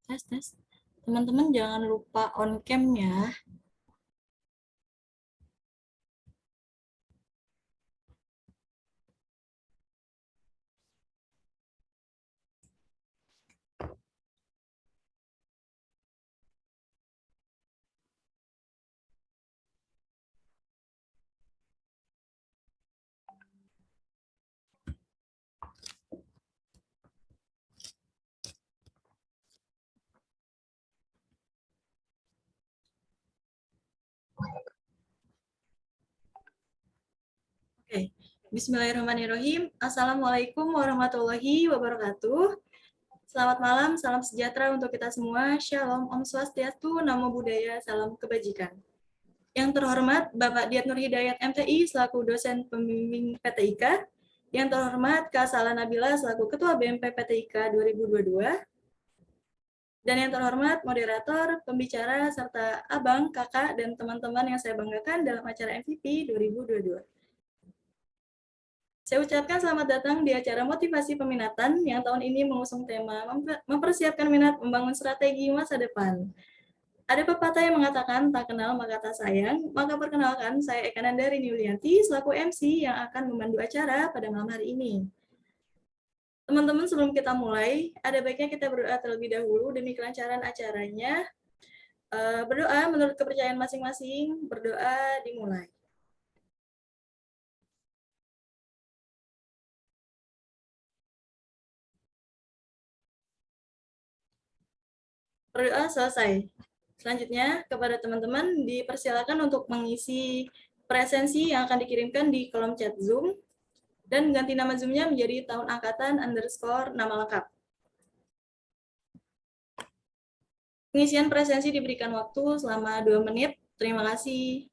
Tes, tes. Teman-teman jangan lupa on cam ya. Oke. Bismillahirrahmanirrahim. Assalamualaikum warahmatullahi wabarakatuh. Selamat malam, salam sejahtera untuk kita semua. Shalom, Om Swastiastu, Namo Buddhaya, salam kebajikan. Yang terhormat Bapak Diat Nur Hidayat MTI selaku dosen pembimbing PTIK. Yang terhormat Kak Sala Nabila selaku Ketua BMP PTIK 2022. Dan yang terhormat moderator, pembicara, serta abang, kakak, dan teman-teman yang saya banggakan dalam acara MVP 2022. Saya ucapkan selamat datang di acara motivasi peminatan yang tahun ini mengusung tema mempersiapkan minat membangun strategi masa depan. Ada pepatah yang mengatakan tak kenal maka tak sayang, maka perkenalkan saya Eka Nandari Niulianti selaku MC yang akan memandu acara pada malam hari ini. Teman-teman, sebelum kita mulai, ada baiknya kita berdoa terlebih dahulu demi kelancaran acaranya. Berdoa menurut kepercayaan masing-masing, berdoa dimulai. Berdoa selesai. Selanjutnya, kepada teman-teman dipersilakan untuk mengisi presensi yang akan dikirimkan di kolom chat Zoom dan ganti nama Zoom-nya menjadi tahun angkatan _ nama lengkap. Pengisian presensi diberikan waktu selama 2 menit. Terima kasih.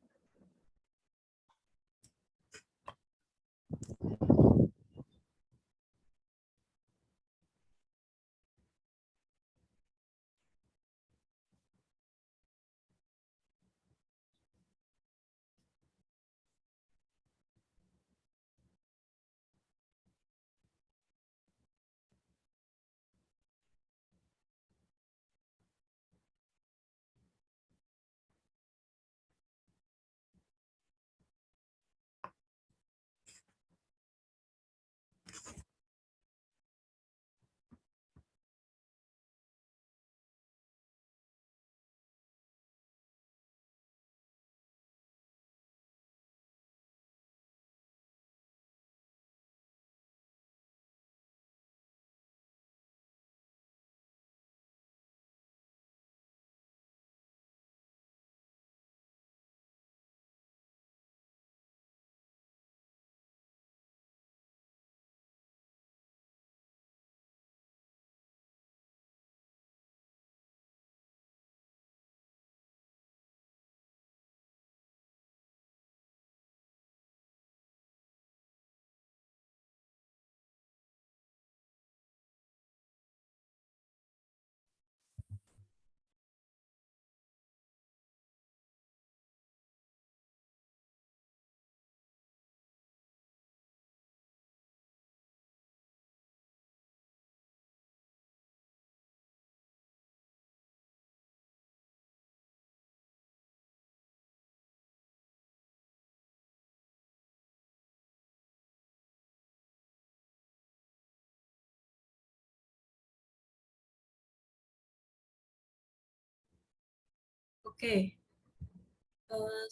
Oke,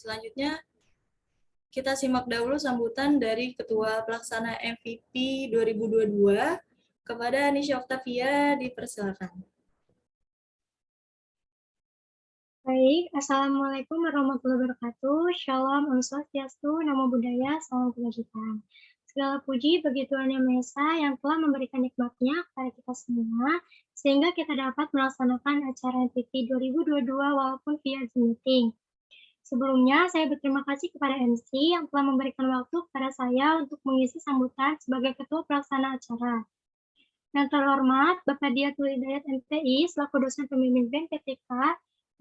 selanjutnya kita simak dahulu sambutan dari Ketua Pelaksana MVP 2022 kepada Anisha Octavia, dipersilakan. Baik, Assalamualaikum warahmatullahi wabarakatuh. Shalom, Om Swastiastu, Namo Buddhaya, salam kebajikan. Segala puji bagi Tuhan Yang Maha Esa yang telah memberikan nikmat-Nya kepada kita semua, sehingga kita dapat melaksanakan acara MVP 2022 walaupun via Zoom meeting. Sebelumnya, saya berterima kasih kepada MC yang telah memberikan waktu kepada saya untuk mengisi sambutan sebagai Ketua Pelaksana acara. Yang terhormat Bapak Diat Nur Hidayat MTI selaku dosen pembimbing BEM PTK,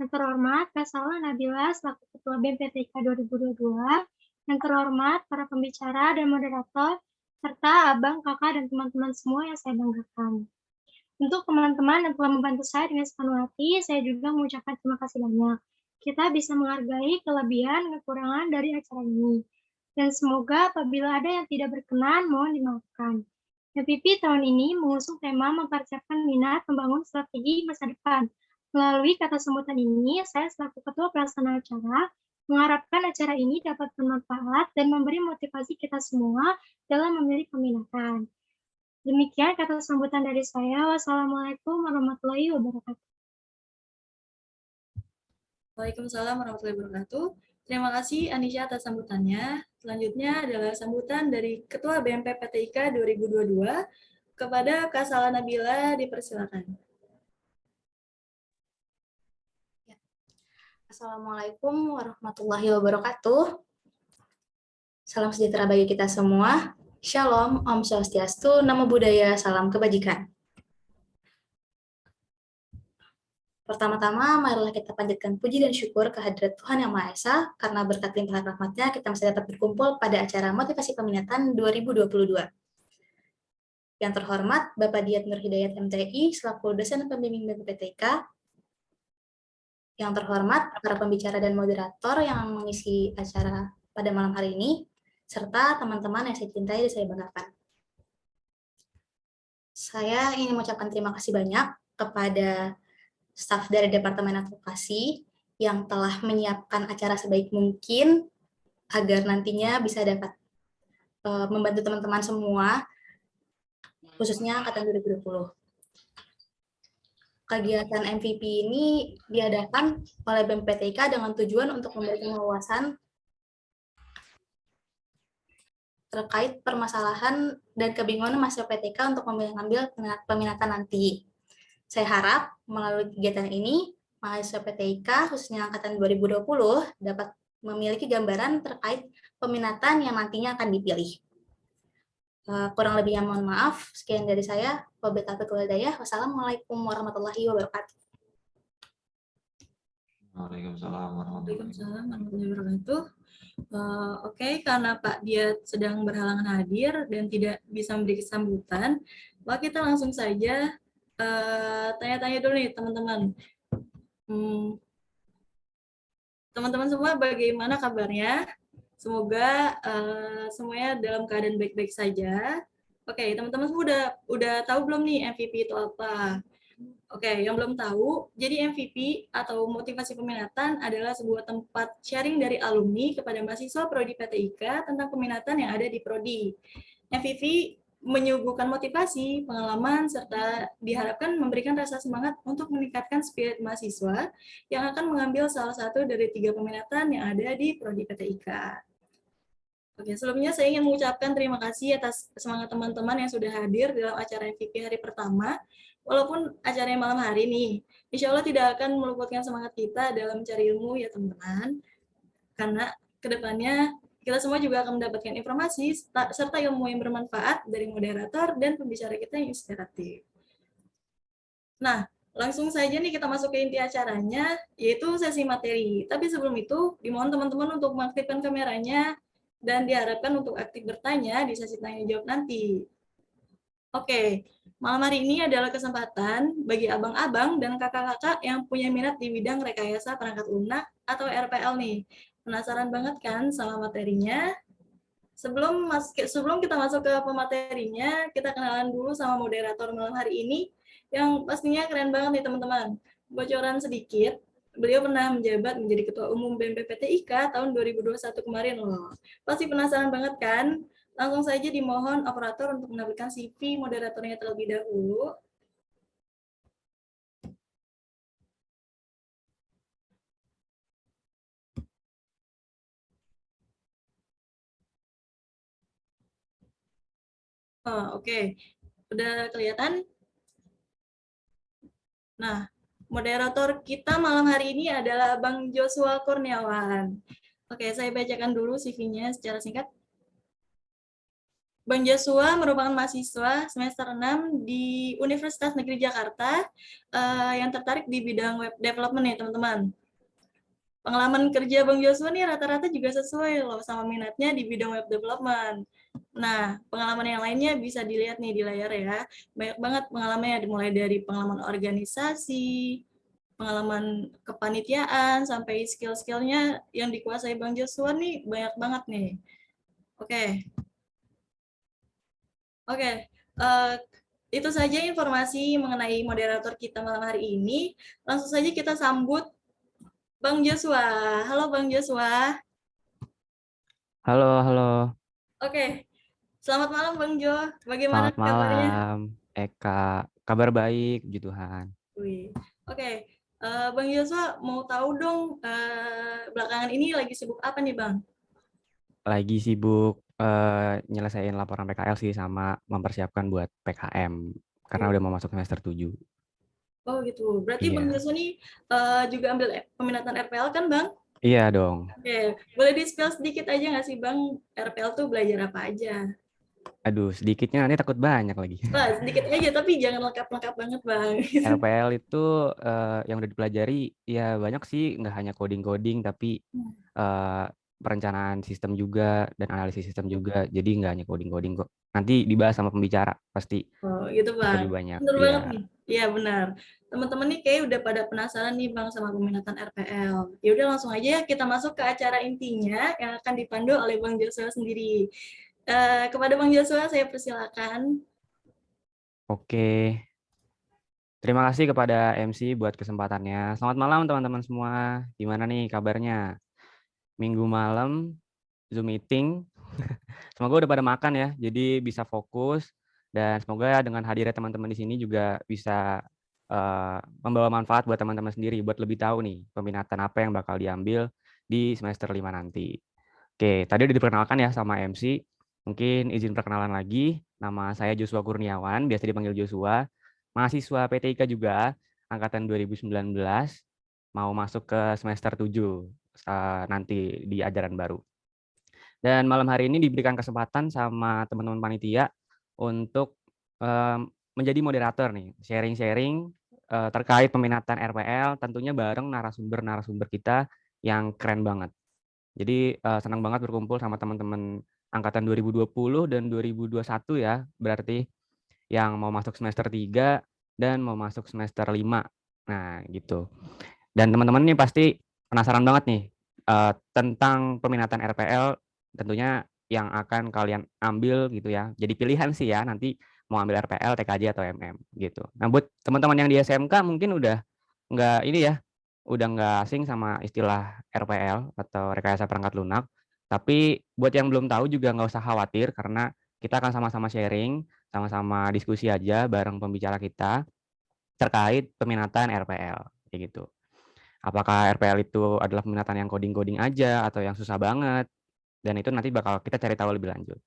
yang terhormat Kak Sala Nabila selaku Ketua BEM PTK 2022, yang terhormat para pembicara dan moderator, serta abang, kakak, dan teman-teman semua yang saya banggakan. Untuk teman-teman yang telah membantu saya dengan sepenuh hati, saya juga mengucapkan terima kasih banyak. Kita bisa menghargai kelebihan dan kekurangan dari acara ini. Dan semoga apabila ada yang tidak berkenan, mohon dimaafkan. MPP tahun ini mengusung tema mempersiapkan minat membangun strategi masa depan. Melalui kata sambutan ini, saya selaku Ketua Pelaksana acara mengharapkan acara ini dapat bermanfaat dan memberi motivasi kita semua dalam memilih peminatan. Demikian kata sambutan dari saya. Wassalamualaikum warahmatullahi wabarakatuh. Waalaikumsalam warahmatullahi wabarakatuh. Terima kasih Anisha atas sambutannya. Selanjutnya adalah sambutan dari Ketua BMP PTIK 2022 kepada Kak Sala Nabila, dipersilakan. Assalamualaikum warahmatullahi wabarakatuh. Salam sejahtera bagi kita semua. Shalom, Om Swastiastu, Namo Buddhaya, salam kebajikan. Pertama-tama, marilah kita panjatkan puji dan syukur kehadirat Tuhan Yang Maha Esa, karena berkat limpahan rahmat-Nya kita masih dapat berkumpul pada acara Motivasi Peminatan 2022. Yang terhormat, Bapak Diat Nur Hidayat MTI, selaku dosen pembimbing BPPTK. Yang terhormat, para pembicara dan moderator yang mengisi acara pada malam hari ini, serta teman-teman yang saya cintai dan saya banggakan. Saya ingin mengucapkan terima kasih banyak kepada staf dari Departemen Advokasi yang telah menyiapkan acara sebaik mungkin agar nantinya bisa dapat membantu teman-teman semua, khususnya angkatan 2020. Kegiatan MVP ini diadakan oleh BMPTIK dengan tujuan untuk memberikan wawasan terkait permasalahan dan kebingungan mahasiswa PTK untuk mengambil peminatan nanti. Saya harap melalui kegiatan ini, mahasiswa PTIK khususnya angkatan 2020 dapat memiliki gambaran terkait peminatan yang nantinya akan dipilih. Kurang lebihnya mohon maaf. Sekian dari saya. Wabillahi taufiq wal hidayah. Wassalamualaikum warahmatullahi wabarakatuh. Waalaikumsalam warahmatullahi wabarakatuh. Oke, karena Pak Diat sedang berhalangan hadir dan tidak bisa memberi sambutan, maka kita langsung saja tanya-tanya dulu nih teman-teman. Teman-teman semua bagaimana kabarnya? Semoga semuanya dalam keadaan baik-baik saja. Oke, teman-teman semua udah tahu belum nih MVP itu apa? Oke, yang belum tahu, jadi MVP atau motivasi peminatan adalah sebuah tempat sharing dari alumni kepada mahasiswa Prodi PTIK tentang peminatan yang ada di Prodi. MVP menyuguhkan motivasi, pengalaman, serta diharapkan memberikan rasa semangat untuk meningkatkan spirit mahasiswa yang akan mengambil salah satu dari 3 peminatan yang ada di Prodi PTIK. Oke, sebelumnya saya ingin mengucapkan terima kasih atas semangat teman-teman yang sudah hadir dalam acara MVP hari pertama. Walaupun acaranya malam hari nih, insya Allah tidak akan meluputkan semangat kita dalam mencari ilmu ya teman-teman. Karena kedepannya kita semua juga akan mendapatkan informasi serta ilmu yang bermanfaat dari moderator dan pembicara kita yang inspiratif. Nah, langsung saja nih kita masuk ke inti acaranya, yaitu sesi materi. Tapi sebelum itu, dimohon teman-teman untuk mengaktifkan kameranya dan diharapkan untuk aktif bertanya di sesi tanya jawab nanti. Oke, malam hari ini adalah kesempatan bagi abang-abang dan kakak-kakak yang punya minat di bidang rekayasa perangkat lunak atau RPL nih. Penasaran banget kan sama materinya? Sebelum kita masuk ke pematerinya, kita kenalan dulu sama moderator malam hari ini yang pastinya keren banget nih teman-teman. Bocoran sedikit, beliau pernah menjabat menjadi Ketua Umum BMPPTIK tahun 2021 kemarin loh. Pasti penasaran banget kan? Langsung saja dimohon operator untuk menampilkan CV moderatornya terlebih dahulu. Oke. Udah kelihatan? Nah, moderator kita malam hari ini adalah Bang Joshua Kurniawan. Oke, saya bacakan dulu CV-nya secara singkat. Bang Joshua merupakan mahasiswa semester 6 di Universitas Negeri Jakarta yang tertarik di bidang web development nih teman-teman. Pengalaman kerja Bang Joshua nih rata-rata juga sesuai loh sama minatnya di bidang web development. Nah, pengalaman yang lainnya bisa dilihat nih di layar ya. Banyak banget pengalamannya, dimulai dari pengalaman organisasi, pengalaman kepanitiaan, sampai skill-skillnya yang dikuasai Bang Joshua nih banyak banget nih. Oke, oke. Eh, itu saja informasi mengenai moderator kita malam hari ini. Langsung saja kita sambut Bang Joshua. Halo Bang Joshua. Halo, halo. Oke, selamat malam Bang Jo. Bagaimana Selamat kabarnya? malam, Eka. Kabar baik, puji Tuhan. Wih. Oke, Bang Joshua mau tahu dong belakangan ini lagi sibuk apa nih Bang? Lagi sibuk nyelesain laporan PKL sih sama mempersiapkan buat PKM karena Oh, udah mau masuk semester 7. oh gitu. Berarti Bang Iya. Joshua nih juga ambil peminatan RPL kan Bang? Iya dong. Oke, boleh di-spill sedikit aja nggak sih Bang, RPL tuh belajar apa aja? Aduh, sedikitnya nanti takut banyak lagi. Wah, sedikit aja tapi jangan lengkap-lengkap banget Bang. RPL itu yang udah dipelajari ya banyak sih, nggak hanya coding-coding tapi eh, perencanaan sistem juga dan analisis sistem juga. Jadi nggak hanya coding-coding kok. Nanti dibahas sama pembicara pasti Oh, gitu Bang. lebih banyak. Bener banget Iya. nih. Iya, benar. Teman-teman nih kayak udah pada penasaran nih Bang sama peminatan RPL. Ya udah langsung aja ya kita masuk ke acara intinya yang akan dipandu oleh Bang Joshua sendiri. Kepada Bang Joshua saya persilakan. Oke. Terima kasih kepada MC buat kesempatannya. Selamat malam teman-teman semua. Gimana nih kabarnya? Minggu malam Zoom meeting. Semoga udah pada makan ya, jadi bisa fokus dan semoga dengan hadirnya teman-teman di sini juga bisa membawa manfaat buat teman-teman sendiri buat lebih tahu nih peminatan apa yang bakal diambil di semester 5 nanti. Oke, tadi udah diperkenalkan ya sama MC. Mungkin izin perkenalan lagi. Nama saya Joshua Kurniawan, biasa dipanggil Joshua. Mahasiswa PTIK juga, angkatan 2019, mau masuk ke semester 7 nanti di ajaran baru. Dan malam hari ini diberikan kesempatan sama teman-teman panitia untuk menjadi moderator nih, sharing-sharing terkait peminatan RPL, tentunya bareng narasumber-narasumber kita yang keren banget. Jadi senang banget berkumpul sama teman-teman angkatan 2020 dan 2021 ya, berarti yang mau masuk semester 3 dan mau masuk semester 5. Nah, gitu. Dan teman-teman ini pasti penasaran banget nih tentang peminatan RPL, tentunya yang akan kalian ambil gitu ya. Jadi pilihan sih ya, nanti mau ambil RPL, TKJ atau MM gitu. Nah, buat teman-teman yang di SMK mungkin udah nggak ini ya, udah nggak asing sama istilah RPL atau rekayasa perangkat lunak. Tapi buat yang belum tahu juga nggak usah khawatir karena kita akan sama-sama sharing, sama-sama diskusi aja bareng pembicara kita terkait peminatan RPL kayak gitu. Apakah RPL itu adalah peminatan yang coding-coding aja atau yang susah banget, dan itu nanti bakal kita cari tahu lebih lanjut.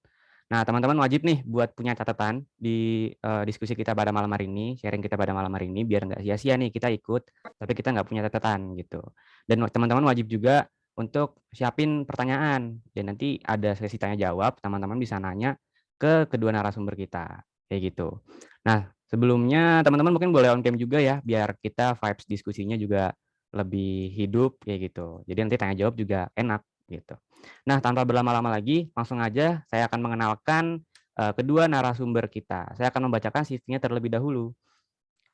Nah, teman-teman wajib nih buat punya catatan di diskusi kita pada malam hari ini, sharing kita pada malam hari ini, biar nggak sia-sia nih kita ikut, tapi kita nggak punya catatan gitu. Dan teman-teman wajib juga untuk siapin pertanyaan, dan nanti ada sesi tanya jawab, teman-teman bisa nanya ke kedua narasumber kita, kayak gitu. Nah, sebelumnya teman-teman mungkin boleh on cam juga ya, biar kita vibes diskusinya juga lebih hidup kayak gitu. Jadi nanti tanya jawab juga enak gitu. Nah, tanpa berlama-lama lagi, langsung aja saya akan mengenalkan kedua narasumber kita. Saya akan membacakan CV-nya terlebih dahulu.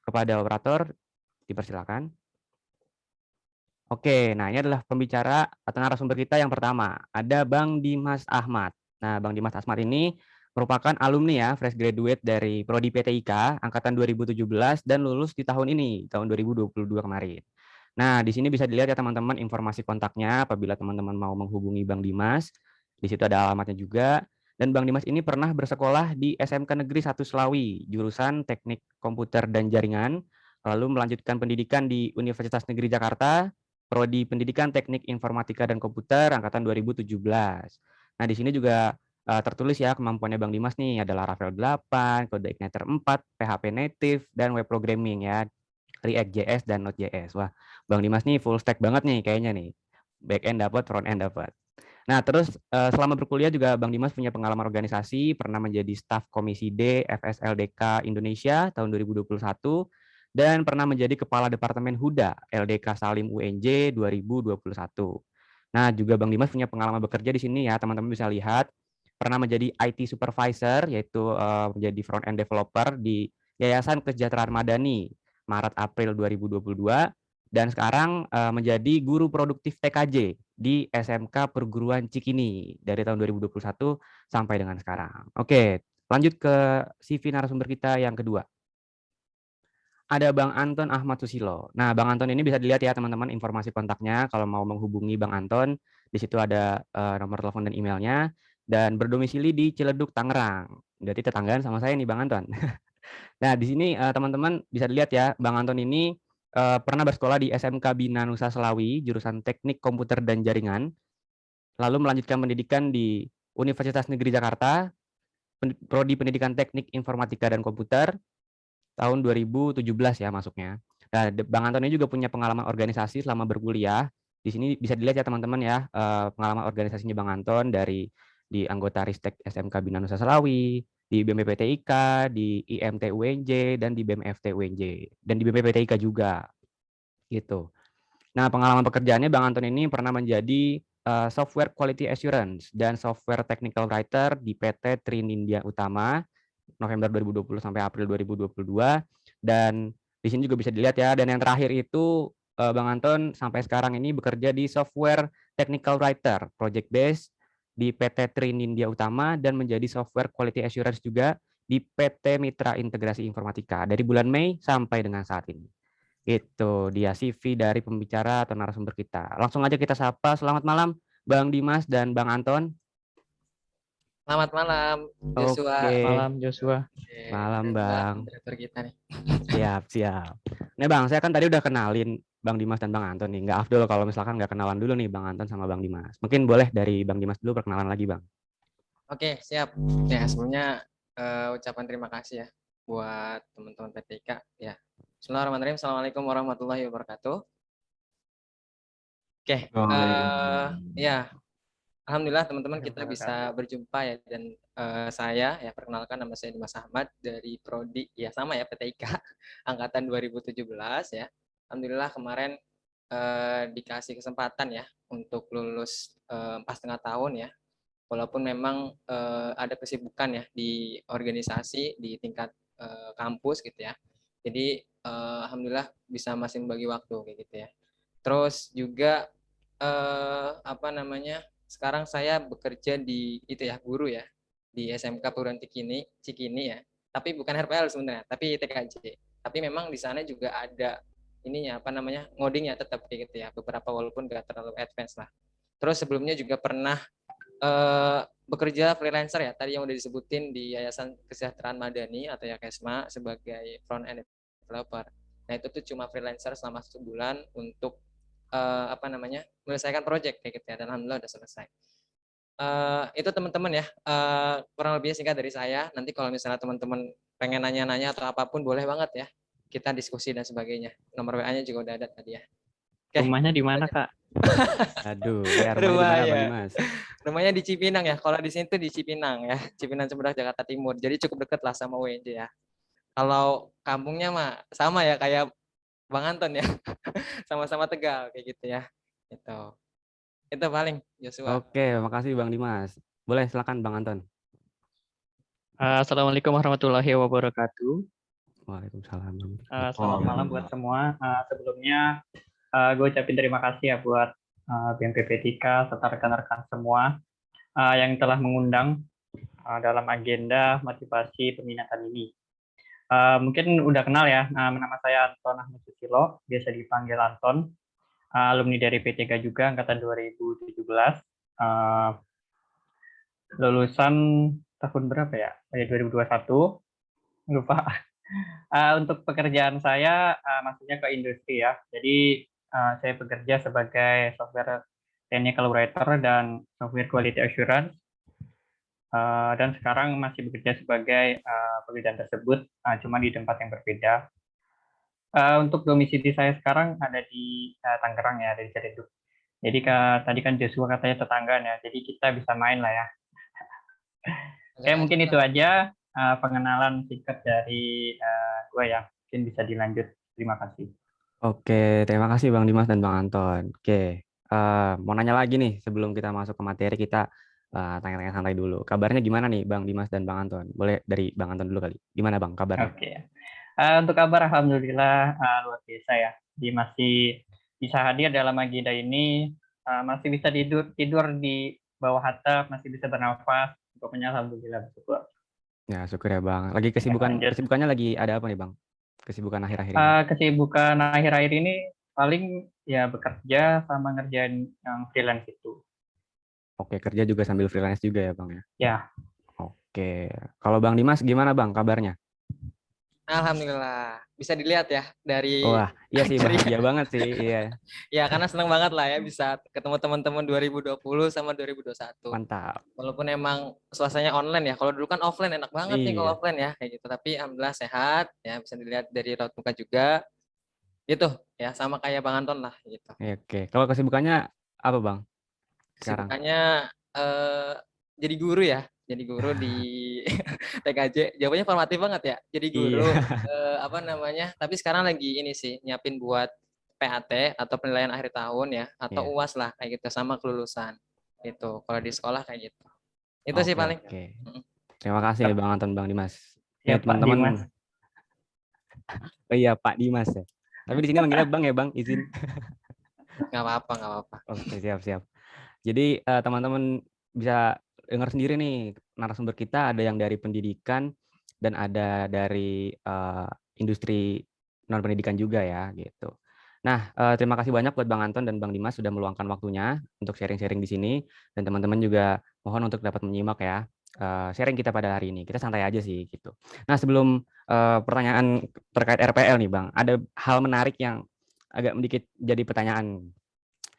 Kepada operator, dipersilakan. Oke, nah ini adalah pembicara atau narasumber kita yang pertama. Ada Bang Dimas Ahmad. Nah, Bang Dimas Ahmad ini merupakan alumni ya, fresh graduate dari Prodi PTIK angkatan 2017 dan lulus di tahun ini, tahun 2022 kemarin. Nah, di sini bisa dilihat ya teman-teman informasi kontaknya apabila teman-teman mau menghubungi Bang Dimas. Di situ ada alamatnya juga. Dan Bang Dimas ini pernah bersekolah di SMK Negeri 1 Selawi, jurusan Teknik Komputer dan Jaringan, lalu melanjutkan pendidikan di Universitas Negeri Jakarta, Prodi Pendidikan Teknik Informatika dan Komputer angkatan 2017. Nah, di sini juga tertulis ya kemampuannya Bang Dimas nih, ada Laravel 8, Kode Igniter 4, PHP Native, dan Web Programming ya, React.js dan Node.js. Wah, Bang Dimas nih full stack banget nih kayaknya nih. Back end dapat, front end dapat. Nah, terus selama berkuliah juga Bang Dimas punya pengalaman organisasi, pernah menjadi staf Komisi D FSLDK Indonesia tahun 2021 dan pernah menjadi Kepala Departemen Huda LDK Salim UNJ 2021. Nah, juga Bang Dimas punya pengalaman bekerja di sini ya, teman-teman bisa lihat pernah menjadi IT supervisor, yaitu menjadi front end developer di Yayasan Kesejahteraan Madani Maret April 2022, dan sekarang menjadi guru produktif TKJ di SMK Perguruan Cikini dari tahun 2021 sampai dengan sekarang. Oke, lanjut ke CV narasumber kita yang kedua. Ada Bang Anton Ahmad Susilo. Nah, Bang Anton ini bisa dilihat ya teman-teman informasi kontaknya kalau mau menghubungi Bang Anton. Di situ ada nomor telepon dan emailnya, dan berdomisili di Ciledug, Tangerang. Berarti tetanggaan sama saya nih Bang Anton. Nah, di sini teman-teman bisa dilihat ya, Bang Anton ini pernah bersekolah di SMK Bina Nusa Selawi, jurusan Teknik Komputer dan Jaringan, lalu melanjutkan pendidikan di Universitas Negeri Jakarta, Prodi Pendidikan Teknik Informatika dan Komputer, tahun 2017 ya masuknya. Nah, Bang Anton ini juga punya pengalaman organisasi selama berkuliah. Di sini bisa dilihat ya teman-teman ya, pengalaman organisasinya Bang Anton dari di anggota Ristek SMK Bina Nusa Selawi, di BMPPTIK, di IMT UNJ, dan di BMFT UNJ, dan di BMPPTIK juga gitu. Nah, pengalaman pekerjaannya Bang Anton ini pernah menjadi Software Quality Assurance dan Software Technical Writer di PT Trinindya Utama November 2020 sampai April 2022, dan di sini juga bisa dilihat ya. Dan yang terakhir itu Bang Anton sampai sekarang ini bekerja di Software Technical Writer Project Base di PT Trinindya Utama dan menjadi Software Quality Assurance juga di PT Mitra Integrasi Informatika dari bulan Mei sampai dengan saat ini. Itu dia CV dari pembicara atau narasumber kita. Langsung aja kita sapa. Selamat malam Bang Dimas dan Bang Anton. Selamat malam, Joshua. Oke. Malam Joshua. Malam Bang. Moderator kita nih. Siap. Nih Bang, saya kan tadi udah kenalin Bang Dimas dan Bang Anton nih. Nggak afdol kalau misalkan nggak kenalan dulu nih Bang Anton sama Bang Dimas. Mungkin boleh dari Bang Dimas dulu perkenalan lagi Bang. Oke, siap. Ya, sebelumnya ucapan terima kasih ya buat teman-teman PTIK. Ya. Bismillahirrahmanirrahim. Assalamualaikum warahmatullahi wabarakatuh. Oke, ya. Alhamdulillah teman-teman kita bisa berjumpa ya, dan saya ya perkenalkan, nama saya Dimas Ahmad dari Prodi ya sama ya PTIK angkatan 2017 ya. Alhamdulillah kemarin dikasih kesempatan ya untuk lulus 4,5 tahun ya. Walaupun memang ada kesibukan ya di organisasi di tingkat kampus gitu ya. Jadi alhamdulillah bisa masih membagi waktu kayak gitu ya. Terus juga sekarang saya bekerja di itu ya, guru ya di SMK Perguruan Cikini ya. Tapi bukan RPL sebenarnya, tapi TKJ. Tapi memang di sana juga ada ininya ngodingnya tetap kayak gitu ya, beberapa walaupun nggak terlalu advance lah. Terus sebelumnya juga pernah bekerja freelancer ya, tadi yang udah disebutin di Yayasan Kesejahteraan Madani atau YAKESMA sebagai front end developer. Nah itu tuh cuma freelancer selama sebulan untuk menyelesaikan project kayak gitu ya, dan alhamdulillah udah selesai. Itu teman-teman ya, kurang lebih singkat dari saya. Nanti kalau misalnya teman-teman pengen nanya-nanya atau apapun boleh banget ya, kita diskusi dan sebagainya. Nomor WA-nya juga udah ada tadi ya. Okay. Rumahnya di mana Kak? Aduh, ya rumahnya di mana Bang Dimas? Rumahnya di Cipinang ya. Kalau di sini tuh di Cipinang ya, Cipinang Cibadak Jakarta Timur. Jadi cukup dekat lah sama UNJ ya. Kalau kampungnya mah sama ya kayak Bang Anton ya, sama-sama Tegal kayak gitu ya. Itu paling Joshua. Oke, makasih Bang Dimas. Boleh silakan Bang Anton. Assalamualaikum warahmatullahi wabarakatuh. Waalaikumsalam. Selamat malam buat semua. Sebelumnya gue ucapin terima kasih ya buat BMPPTIK serta rekan-rekan semua yang telah mengundang dalam agenda motivasi peminatan ini. Mungkin udah kenal ya, nama saya Anton Ahmad Susilo, biasa dipanggil Anton, alumni dari PTK juga, angkatan 2017, lulusan tahun berapa ya? 2021, lupa. Untuk pekerjaan saya maksudnya ke industri ya, jadi saya bekerja sebagai software technical writer dan software quality assurance. Dan sekarang masih bekerja sebagai pekerjaan tersebut, cuma di tempat yang berbeda. Untuk domisili saya sekarang ada di Tangerang ya, dari Ciledug. Jadi tadi kan Joshua katanya tetanggaan ya, jadi kita bisa main lah ya. Oke, mungkin itu aja pengenalan singkat dari gue ya. Mungkin bisa dilanjut. Terima kasih. Oke, terima kasih Bang Dimas dan Bang Anton. Oke, mau nanya lagi nih sebelum kita masuk ke materi kita. tanya-tanya santai dulu. Kabarnya gimana nih Bang Dimas dan Bang Anton? Boleh dari Bang Anton dulu kali. Gimana Bang kabarnya? Oke. Untuk kabar alhamdulillah luar biasa ya. Jadi masih bisa hadir dalam agenda ini, masih bisa tidur tidur di bawah atap, masih bisa bernafas. Pokoknya alhamdulillah bersyukur. Ya, syukur ya Bang. Lagi Ya, lanjut. kesibukannya lagi ada apa nih Bang? Kesibukan akhir-akhir ini. Kesibukan akhir-akhir ini paling ya bekerja sama ngerjain yang freelance itu. Oke, kerja juga sambil freelance juga ya Bang ya? Ya. Oke. Kalau Bang Dimas gimana Bang kabarnya? Alhamdulillah. Bisa dilihat ya dari Wah, iya sih bahagia banget sih. Iya, ya karena senang banget lah ya bisa ketemu teman-teman 2020 sama 2021. mantap. Walaupun emang suasananya online ya. Kalau dulu kan offline enak banget nih kalau Iya. offline ya kayak gitu. Tapi alhamdulillah sehat ya, bisa dilihat dari raut muka juga. Gitu ya, sama kayak Bang Anton lah gitu. Oke. Kalau kesibukannya apa Bang sekarang? Kesibukannya jadi guru ya. Jadi guru di TKJ. Jawabannya formatif banget ya. Jadi guru Iya. apa namanya? Tapi sekarang lagi ini sih nyiapin buat PAT atau penilaian akhir tahun ya, atau Iya. UAS lah kayak gitu sama kelulusan. Itu kalau di sekolah kayak gitu. Itu sih Oke, paling. oke. Terima kasih Bang Anton, Bang Dimas. Ya, Pak Dimas. Oh iya, Pak Dimas ya. Tapi di sini manggilnya Bang ya, Bang, izin. Nggak apa-apa, nggak apa-apa. Oke, siap. Jadi teman-teman bisa dengar sendiri nih, narasumber kita ada yang dari pendidikan dan ada dari industri non pendidikan juga ya, gitu. Nah, terima kasih banyak buat Bang Anton dan Bang Dimas sudah meluangkan waktunya untuk sharing-sharing di sini, dan teman-teman juga mohon untuk dapat menyimak ya sharing kita pada hari ini. Kita santai aja sih gitu. Nah, sebelum pertanyaan terkait RPL nih Bang, ada hal menarik yang agak sedikit jadi pertanyaan.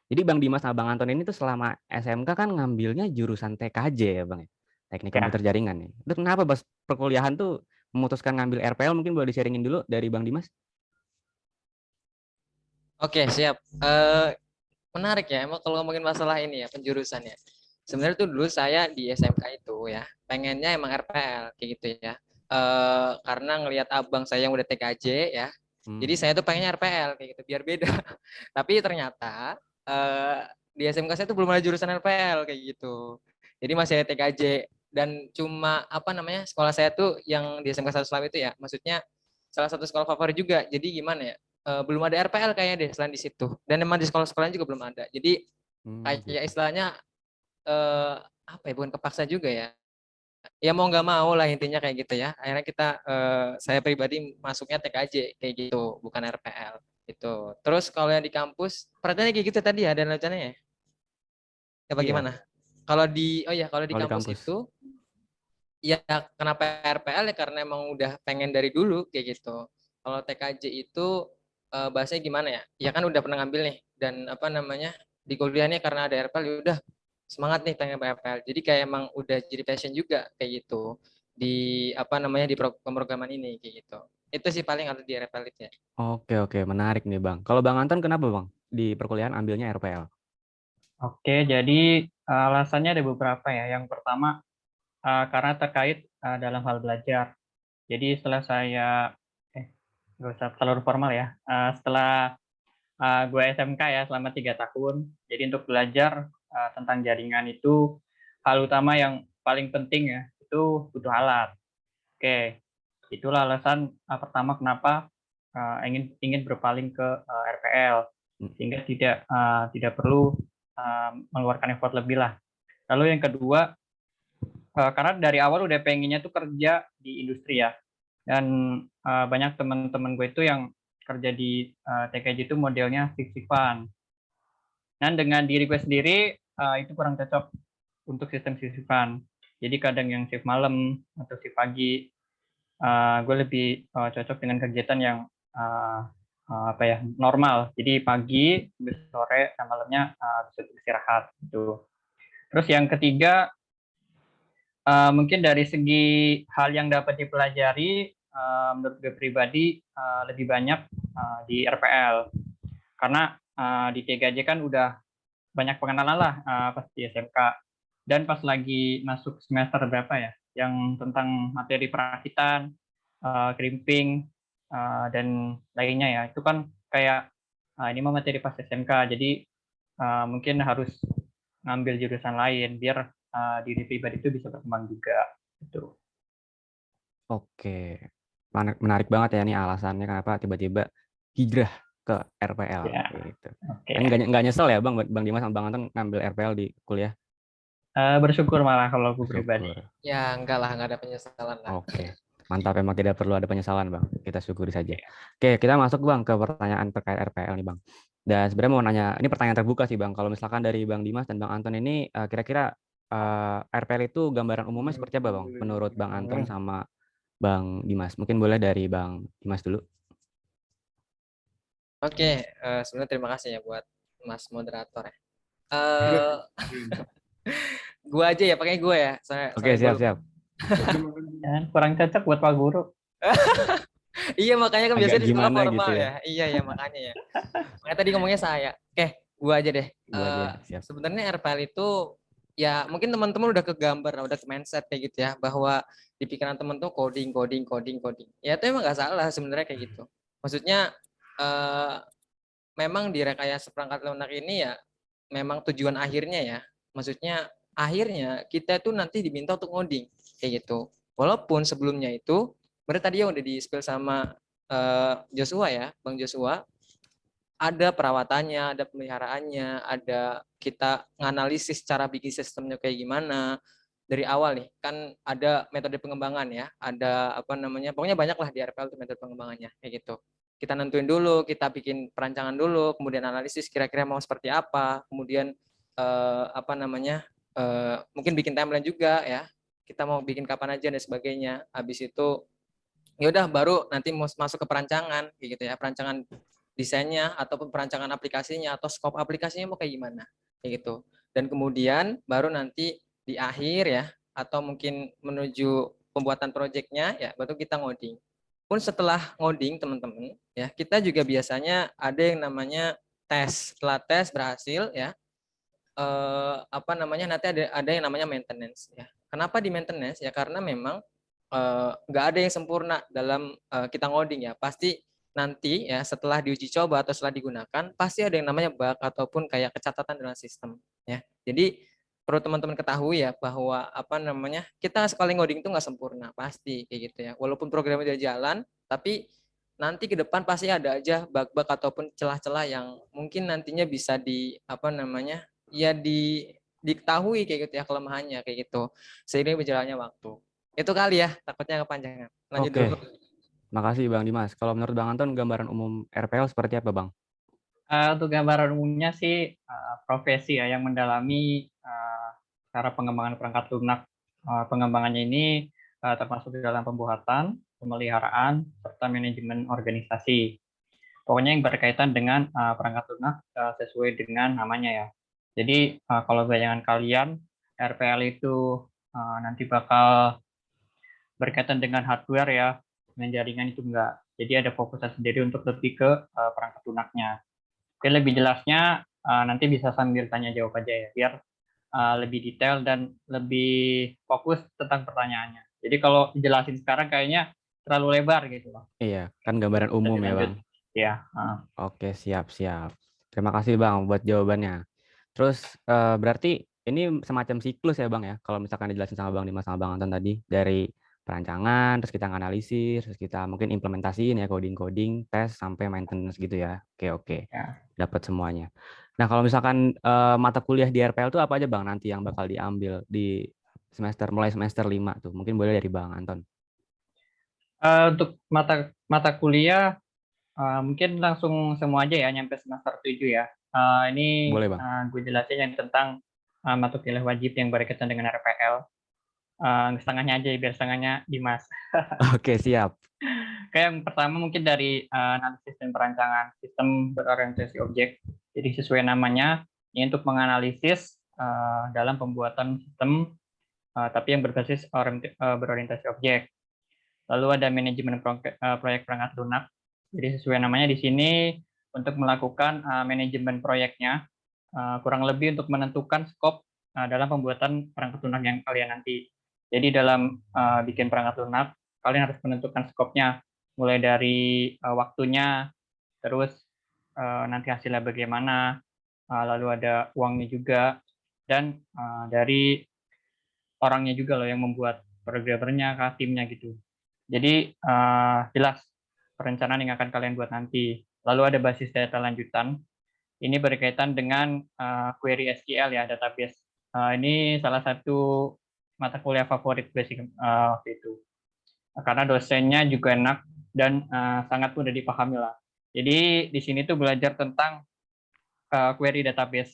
Jadi Bang Dimas sama Bang Anton ini tuh selama SMK kan ngambilnya jurusan TKJ ya Bang ya, Teknik Ya. Komputer Jaringan nih. Itu kenapa pas perkuliahan tuh memutuskan ngambil RPL? Mungkin boleh di-sharingin dulu dari Bang Dimas? Oke, siap. Menarik ya, emang kalau ngomongin masalah ini ya, penjurusan ya. Sebenarnya tuh dulu saya di SMK itu ya, pengennya emang RPL kayak gitu ya. Karena ngelihat abang saya yang udah TKJ ya, jadi saya tuh pengennya RPL kayak gitu, biar beda. Tapi ternyata di SMK saya tuh belum ada jurusan RPL kayak gitu. Jadi masih ada TKJ dan cuma apa namanya sekolah saya tuh yang di SMK 1 Selam itu ya, maksudnya salah satu sekolah favorit juga. Jadi gimana ya? Belum ada RPL kayaknya deh selain di situ. Dan emang di sekolah-sekolahnya juga belum ada. Jadi kayak istilahnya apa ya, bukan kepaksa juga ya. Ya mau nggak mau lah intinya kayak gitu ya. Akhirnya kita saya pribadi masuknya TKJ kayak gitu, bukan RPL gitu. Terus kalau yang di kampus, pertanyaannya kayak gitu tadi ya dan rencananya ya. Ya bagaimana? Kalau di kampus itu ya kenapa RPL ya karena emang udah pengen dari dulu kayak gitu. Kalau TKJ itu bahasanya gimana ya? Ya kan udah pernah ngambil nih dan apa namanya di kuliahnya karena ada RPL ya udah semangat nih pengen RPL. Jadi kayak emang udah jadi passion juga kayak gitu di apa namanya di pemrograman ini kayak gitu. Itu sih paling ada di RPL itu ya. Oke, menarik nih Bang. Kalau Bang Anton kenapa Bang di perkuliahan ambilnya RPL? Oke, jadi alasannya ada beberapa ya. Yang pertama karena terkait dalam hal belajar. Jadi setelah saya nggak usah terlalu formal ya. Setelah gue SMK ya selama 3 tahun. Jadi untuk belajar tentang jaringan itu hal utama yang paling penting ya itu butuh alat. Oke, itulah alasan pertama kenapa ingin berpaling ke RPL sehingga tidak perlu mengeluarkan effort lebih lah. Lalu yang kedua karena dari awal udah pengennya tuh kerja di industri ya, dan banyak teman-teman gue itu yang kerja di TKJ itu modelnya shift-shiftan. Dan dengan diri gue sendiri itu kurang cocok untuk sistem shift-shiftan. Jadi kadang yang shift malam atau shift pagi, gue lebih cocok dengan kegiatan yang apa ya normal. Jadi pagi, sore, dan malamnya bisa istirahat gitu. Terus yang ketiga mungkin dari segi hal yang dapat dipelajari, menurut gue pribadi lebih banyak di RPL. Karena di TKJ kan udah banyak pengenalan lah pas di SMK. Dan pas lagi masuk semester berapa ya, yang tentang materi perakitan, crimping, dan lainnya ya, itu kan kayak ini mah materi pas SMK, jadi mungkin harus ngambil jurusan lain biar diri pribadi itu bisa berkembang juga. Gitu. Oke. Menarik banget ya nih alasannya kenapa tiba-tiba hijrah ke RPL Ya, gitu. oke. Kan nggak nyesel ya Bang Dimas sama Bang Anton ngambil RPL di kuliah? Bersyukur malah kalau aku pribadi. Bersyukur. Ya enggak lah, nggak ada penyesalan lah. Oke. Mantap, emang tidak perlu ada penyesalan Bang. Kita syukuri saja. Oke, kita masuk Bang ke pertanyaan terkait RPL nih Bang. Dan sebenarnya mau nanya, ini pertanyaan terbuka sih Bang. Kalau misalkan dari Bang Dimas dan Bang Anton ini kira-kira RPL itu gambaran umumnya seperti apa Bang? Menurut Bang Anton sama Bang Dimas. Mungkin boleh dari Bang Dimas dulu. Oke, sebenarnya terima kasih ya buat Mas moderator ya. Eh, gua aja ya, pakai gue ya. Oke, siap-siap. Kurang cocok buat Pak Guru. Iya, makanya kan Agak biasanya di sekolah gimana formal gitu ya. ya. Iya ya, makanya ya. Makanya tadi ngomongnya saya. Oke, gua aja deh. Gua aja, siap. Sebenarnya RPL itu ya mungkin teman-teman udah kegambar, udah ke mindset kayak gitu ya, bahwa di pikiran teman tuh coding. Ya itu emang nggak salah sebenarnya kayak gitu. Maksudnya memang di rekayasa perangkat lunak ini ya memang tujuan akhirnya ya. Maksudnya akhirnya kita tuh nanti diminta untuk ngoding kayak gitu. Walaupun sebelumnya itu berarti tadi ya udah di-spill sama Joshua ya, Bang Joshua, ada perawatannya, ada pemeliharaannya, ada kita nganalisis cara bikin sistemnya kayak gimana dari awal nih. Kan ada metode pengembangan ya, ada apa namanya, pokoknya banyak lah di RPL itu metode pengembangannya kayak gitu. Kita nentuin dulu, kita bikin perancangan dulu, kemudian analisis kira-kira mau seperti apa, kemudian apa namanya, mungkin bikin timeline juga ya. Kita mau bikin kapan aja dan sebagainya. Habis itu ya udah baru nanti masuk ke perancangan kayak gitu ya, perancangan desainnya ataupun perancangan aplikasinya atau scope aplikasinya mau kayak gimana kayak gitu. Dan kemudian baru nanti di akhir ya atau mungkin menuju pembuatan proyeknya ya baru kita ngoding. Pun setelah ngoding teman-teman ya kita juga biasanya ada yang namanya tes. Setelah tes berhasil ya apa namanya nanti ada yang namanya maintenance ya. Kenapa di maintenance ya karena memang nggak ada yang sempurna dalam kita ngoding ya. Pasti nanti ya setelah diuji coba atau setelah digunakan pasti ada yang namanya bug ataupun kayak kecatatan dalam sistem ya. Jadi perlu teman-teman ketahui ya bahwa apa namanya kita sekali ngoding itu nggak sempurna pasti kayak gitu ya. Walaupun programnya udah jalan tapi nanti ke depan pasti ada aja bug-bug ataupun celah-celah yang mungkin nantinya bisa di apa namanya ya diketahui kayak gitu ya kelemahannya kayak gitu seiring berjalannya waktu. Itu kali ya, takutnya kepanjangan. Lanjut Oke. dulu. Makasih Bang Dimas. Kalau menurut Bang Anton, gambaran umum RPL seperti apa Bang? Untuk gambaran umumnya sih profesi ya yang mendalami cara pengembangan perangkat lunak. Pengembangannya ini termasuk di dalam pembuatan, pemeliharaan, serta manajemen organisasi. Pokoknya yang berkaitan dengan perangkat lunak sesuai dengan namanya ya. Jadi kalau bayangan kalian, RPL itu nanti bakal berkaitan dengan hardware ya, dengan jaringan itu enggak. Jadi ada fokusnya sendiri untuk lebih ke perangkat lunaknya. Oke, lebih jelasnya nanti bisa sambil tanya jawab aja ya, biar lebih detail dan lebih fokus tentang pertanyaannya. Jadi kalau jelasin sekarang kayaknya terlalu lebar gitu loh. Iya, kan gambaran umum ya Bang. Ya. Oke, siap-siap. Terima kasih Bang buat jawabannya. Terus berarti ini semacam siklus ya Bang ya, kalau misalkan dijelasin sama Bang Dimas sama Bang Anton tadi, dari perancangan, terus kita analisis, terus kita mungkin implementasiin ya, coding-coding, tes, sampai maintenance gitu ya. Oke. Ya. Dapat semuanya. Nah, kalau misalkan mata kuliah di RPL itu apa aja Bang nanti yang bakal diambil di mulai semester 5 tuh? Mungkin boleh dari Bang Anton. Untuk mata kuliah mungkin langsung semua aja ya nyampe semester 7 ya. Ini Boleh Bang. gue jelasin yang tentang mata kuliah wajib yang berkaitan dengan RPL. Setengahnya aja biar setengahnya Dimas. Oke, siap. Kayak yang pertama mungkin dari analisis dan perancangan sistem berorientasi objek. Jadi sesuai namanya, ini untuk menganalisis dalam pembuatan sistem, tapi yang berbasis berorientasi objek. Lalu ada manajemen proyek perangkat lunak. Jadi sesuai namanya di sini untuk melakukan manajemen proyeknya, kurang lebih untuk menentukan skop dalam pembuatan perangkat lunak yang kalian nanti. Jadi dalam bikin perangkat lunak, kalian harus menentukan skopnya, mulai dari waktunya, terus nanti hasilnya bagaimana, lalu ada uangnya juga, dan dari orangnya juga loh yang membuat programmernya, timnya gitu. Jadi jelas perencanaan yang akan kalian buat nanti. Lalu ada basis data lanjutan. Ini berkaitan dengan query SQL ya, database. Ini salah satu mata kuliah favorit basic waktu itu. Karena dosennya juga enak dan sangat mudah dipahami lah. Jadi di sini tuh belajar tentang query database.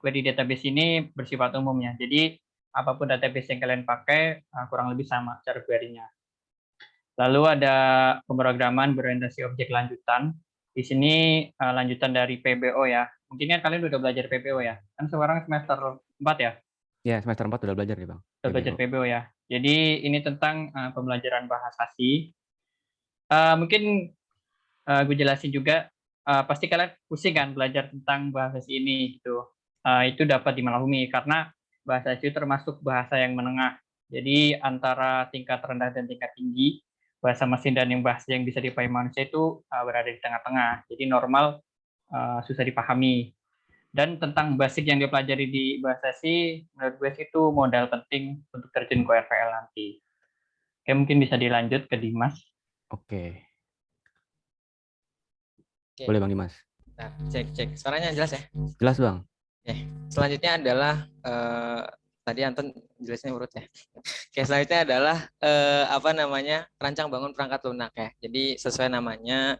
Query database ini bersifat umum ya. Jadi apapun database yang kalian pakai kurang lebih sama cara query-nya. Lalu ada pemrograman berorientasi objek lanjutan. Di sini lanjutan dari PBO ya. Mungkin kan kalian udah belajar PBO ya. Kan sekarang semester 4 ya. Ya, semester 4 udah belajar nih, Bang. Udah belajar PBO. PBO ya. Jadi ini tentang pembelajaran bahasa asing. Mungkin gue jelasin juga, pasti kalian pusing kan belajar tentang bahasa asing ini gitu. Itu dapat dimaklumi karena bahasa asing itu termasuk bahasa yang menengah. Jadi antara tingkat rendah dan tingkat tinggi, bahasa mesin dan yang bahasa yang bisa dipahami manusia itu berada di tengah-tengah. Jadi normal, susah dipahami. Dan tentang basic yang dipelajari di bahasa asing, menurut gue sih itu modal penting untuk terjun ke RPL nanti. Oke, mungkin bisa dilanjut ke Dimas. Oke. Oke. Boleh Bang Dimas. Nah, cek. Suaranya jelas ya? Jelas, Bang. Selanjutnya adalah tadi Anton jelasnya urut ya. Oke, selanjutnya adalah rancang bangun perangkat lunak ya. Jadi sesuai namanya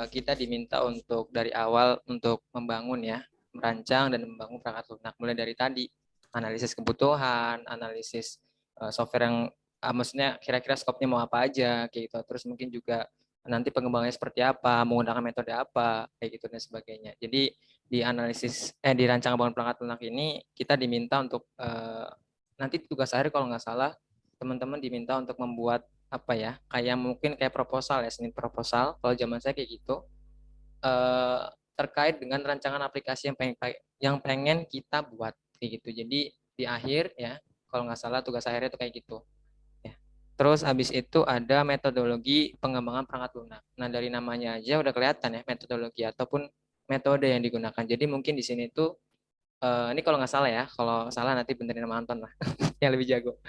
kita diminta untuk dari awal untuk membangun ya, merancang dan membangun perangkat lunak mulai dari tadi analisis kebutuhan, analisis software yang maksudnya kira-kira skopnya mau apa aja kayak gitu. Terus mungkin juga nanti pengembangannya seperti apa, menggunakan metode apa kayak gitu dan sebagainya. Jadi dirancang bangun perangkat lunak ini kita diminta untuk nanti tugas akhir kalau nggak salah teman-teman diminta untuk membuat apa ya, kayak mungkin kayak proposal ya, seni proposal kalau zaman saya kayak gitu, terkait dengan rancangan aplikasi yang pengen kita buat kayak gitu. Jadi di akhir ya kalau nggak salah tugas akhirnya itu kayak gitu ya. Terus habis itu ada metodologi pengembangan perangkat lunak. Nah dari namanya aja udah kelihatan ya metodologi ataupun metode yang digunakan. Jadi mungkin di sini tuh ini kalau nggak salah ya, kalau salah nanti benerin sama Anton lah yang lebih jago.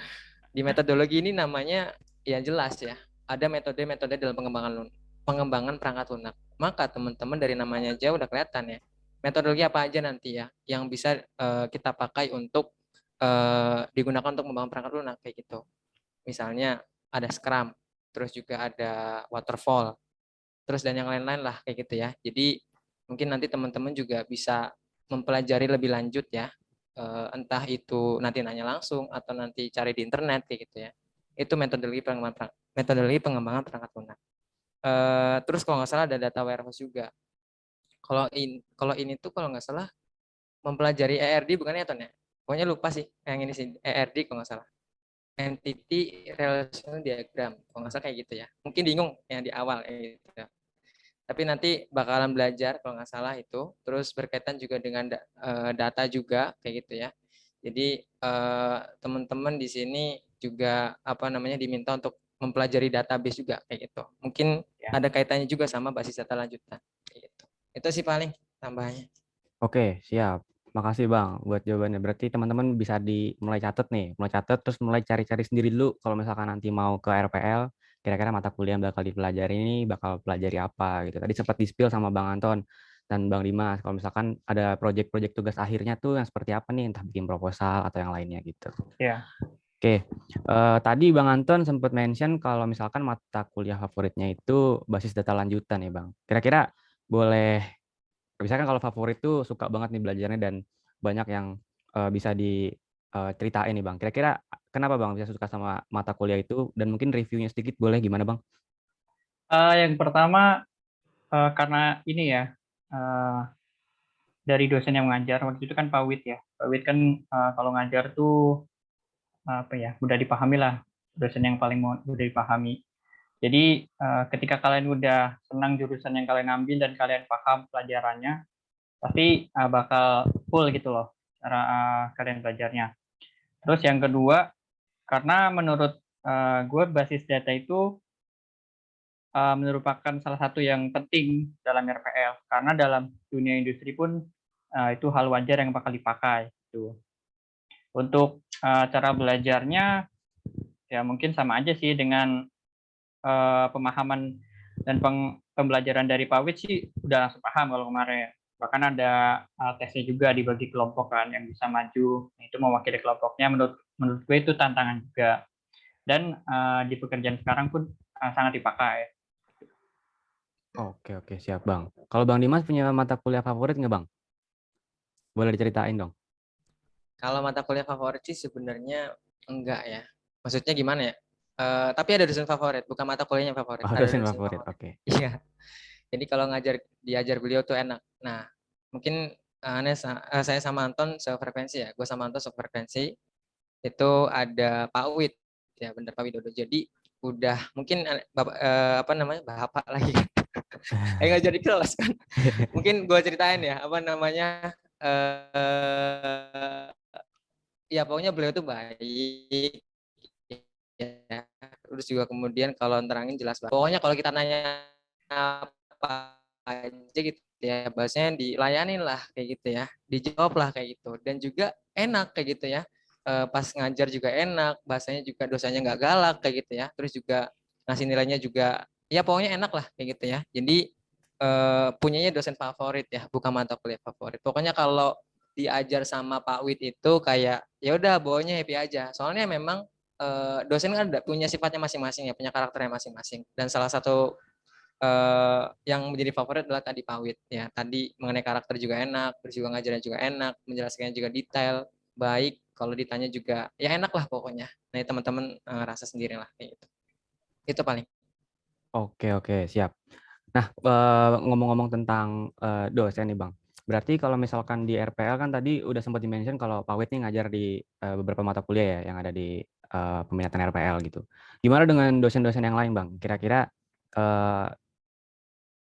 Di metodologi ini namanya ya jelas ya, ada metode-metode dalam pengembangan perangkat lunak. Maka teman-teman dari namanya aja udah kelihatan ya, metodologi apa aja nanti ya yang bisa kita pakai untuk digunakan untuk membangun perangkat lunak kayak gitu. Misalnya ada Scrum, terus juga ada Waterfall, terus dan yang lain-lain lah kayak gitu ya. Jadi mungkin nanti teman-teman juga bisa mempelajari lebih lanjut ya, entah itu nanti nanya langsung atau nanti cari di internet kayak gitu ya. Itu metodologi pengembangan perangkat lunak. Terus kalau nggak salah ada data warehouse juga. Kalau ini tuh kalau nggak salah mempelajari ERD bukan ya Ton ya? Pokoknya lupa sih yang ini sih ERD kalau nggak salah. Entity Relational Diagram, kalau nggak salah kayak gitu ya. Mungkin bingung yang di awal gitu ya. Tapi nanti bakalan belajar kalau nggak salah itu, terus berkaitan juga dengan data juga kayak gitu ya. Jadi teman-teman di sini juga diminta untuk mempelajari database juga kayak gitu. Mungkin Ya. ada kaitannya juga sama basis data lanjutan kayak gitu. Itu sih paling tambahannya. Oke, siap. Makasih Bang buat jawabannya. Berarti teman-teman bisa mulai catat nih, mulai catat terus mulai cari-cari sendiri dulu kalau misalkan nanti mau ke RPL, kira-kira mata kuliah yang bakal dipelajari ini bakal pelajari apa gitu. Tadi sempat di-spill sama Bang Anton dan Bang Dimas kalau misalkan ada proyek-proyek tugas akhirnya tuh yang seperti apa nih, entah bikin proposal atau yang lainnya gitu. Ya. Oke, tadi Bang Anton sempat mention kalau misalkan mata kuliah favoritnya itu basis data lanjutan ya Bang. Kira-kira boleh, misalkan kalau favorit tuh suka banget nih belajarnya dan banyak yang bisa diceritain nih Bang. Kira-kira kenapa Bang bisa suka sama mata kuliah itu dan mungkin reviewnya sedikit boleh gimana Bang? Yang pertama karena ini ya, dari dosen yang mengajar waktu itu kan Pak Wid ya. Pak Wid kan kalau ngajar tuh mudah dipahami lah, dosen yang paling mudah dipahami. Jadi ketika kalian udah senang jurusan yang kalian ambil dan kalian paham pelajarannya, pasti bakal full gitu loh cara kalian belajarnya. Terus yang kedua, karena menurut gue basis data itu merupakan salah satu yang penting dalam RPL, karena dalam dunia industri pun itu hal wajar yang bakal dipakai. Gitu. Untuk cara belajarnya ya mungkin sama aja sih dengan pemahaman dan pembelajaran dari Pak Wid sih udah langsung paham kalau kemarin. Bahkan ada tesnya juga dibagi kelompok kan yang bisa maju. Nah, itu mewakili kelompoknya menurut gue itu tantangan juga. Dan di pekerjaan sekarang pun sangat dipakai. Oke, siap Bang. Kalau Bang Dimas punya mata kuliah favorit nggak Bang? Boleh diceritain dong. Kalau mata kuliah favorit sih sebenarnya enggak ya. Maksudnya gimana ya? Tapi ada dosen favorit, bukan mata kuliahnya favorit. Oh, Ada dosen dosen favorit, favorit. oke. Iya. Jadi kalau diajar beliau tuh enak. Nah, mungkin saya sama Anton sefrekuensi ya. Gue sama Anton sefrekuensi. Itu ada Pak Wid, ya benar Pak Widodo. Jadi udah mungkin apa namanya bapak lagi. Nggak jadi kelas kan. Mungkin gue ceritain ya apa namanya. Ya pokoknya beliau tuh baik. Ya. Terus juga kemudian kalau nerangin jelas banget. Pokoknya kalau kita nanya apa aja gitu ya, bahasanya dilayanin lah kayak gitu ya, dijawab lah kayak gitu, dan juga enak kayak gitu ya. Pas ngajar juga enak, bahasanya juga dosanya nggak galak kayak gitu ya, terus juga ngasih nilainya juga ya pokoknya enak lah kayak gitu ya. Jadi punyanya dosen favorit ya, bukan mata kuliah favorit. Pokoknya kalau diajar sama Pak Wid itu kayak ya udah bawanya happy aja, soalnya memang dosen kan punya sifatnya masing-masing ya, punya karakternya masing-masing. Dan salah satu yang menjadi favorit adalah tadi Pak Wid ya. Tadi mengenai karakter juga enak, terus juga ngajarnya juga enak, menjelaskannya juga detail, baik. Kalau ditanya juga ya enak lah pokoknya. Nah teman-teman rasa sendiri lah kayak gitu. Itu paling. Oke, siap. Nah, ngomong-ngomong tentang dosen nih Bang. Berarti kalau misalkan di RPL kan tadi udah sempat di-mention kalau Pak Wid nih ngajar di beberapa mata kuliah ya yang ada di peminatan RPL gitu. Gimana dengan dosen-dosen yang lain Bang? Kira-kira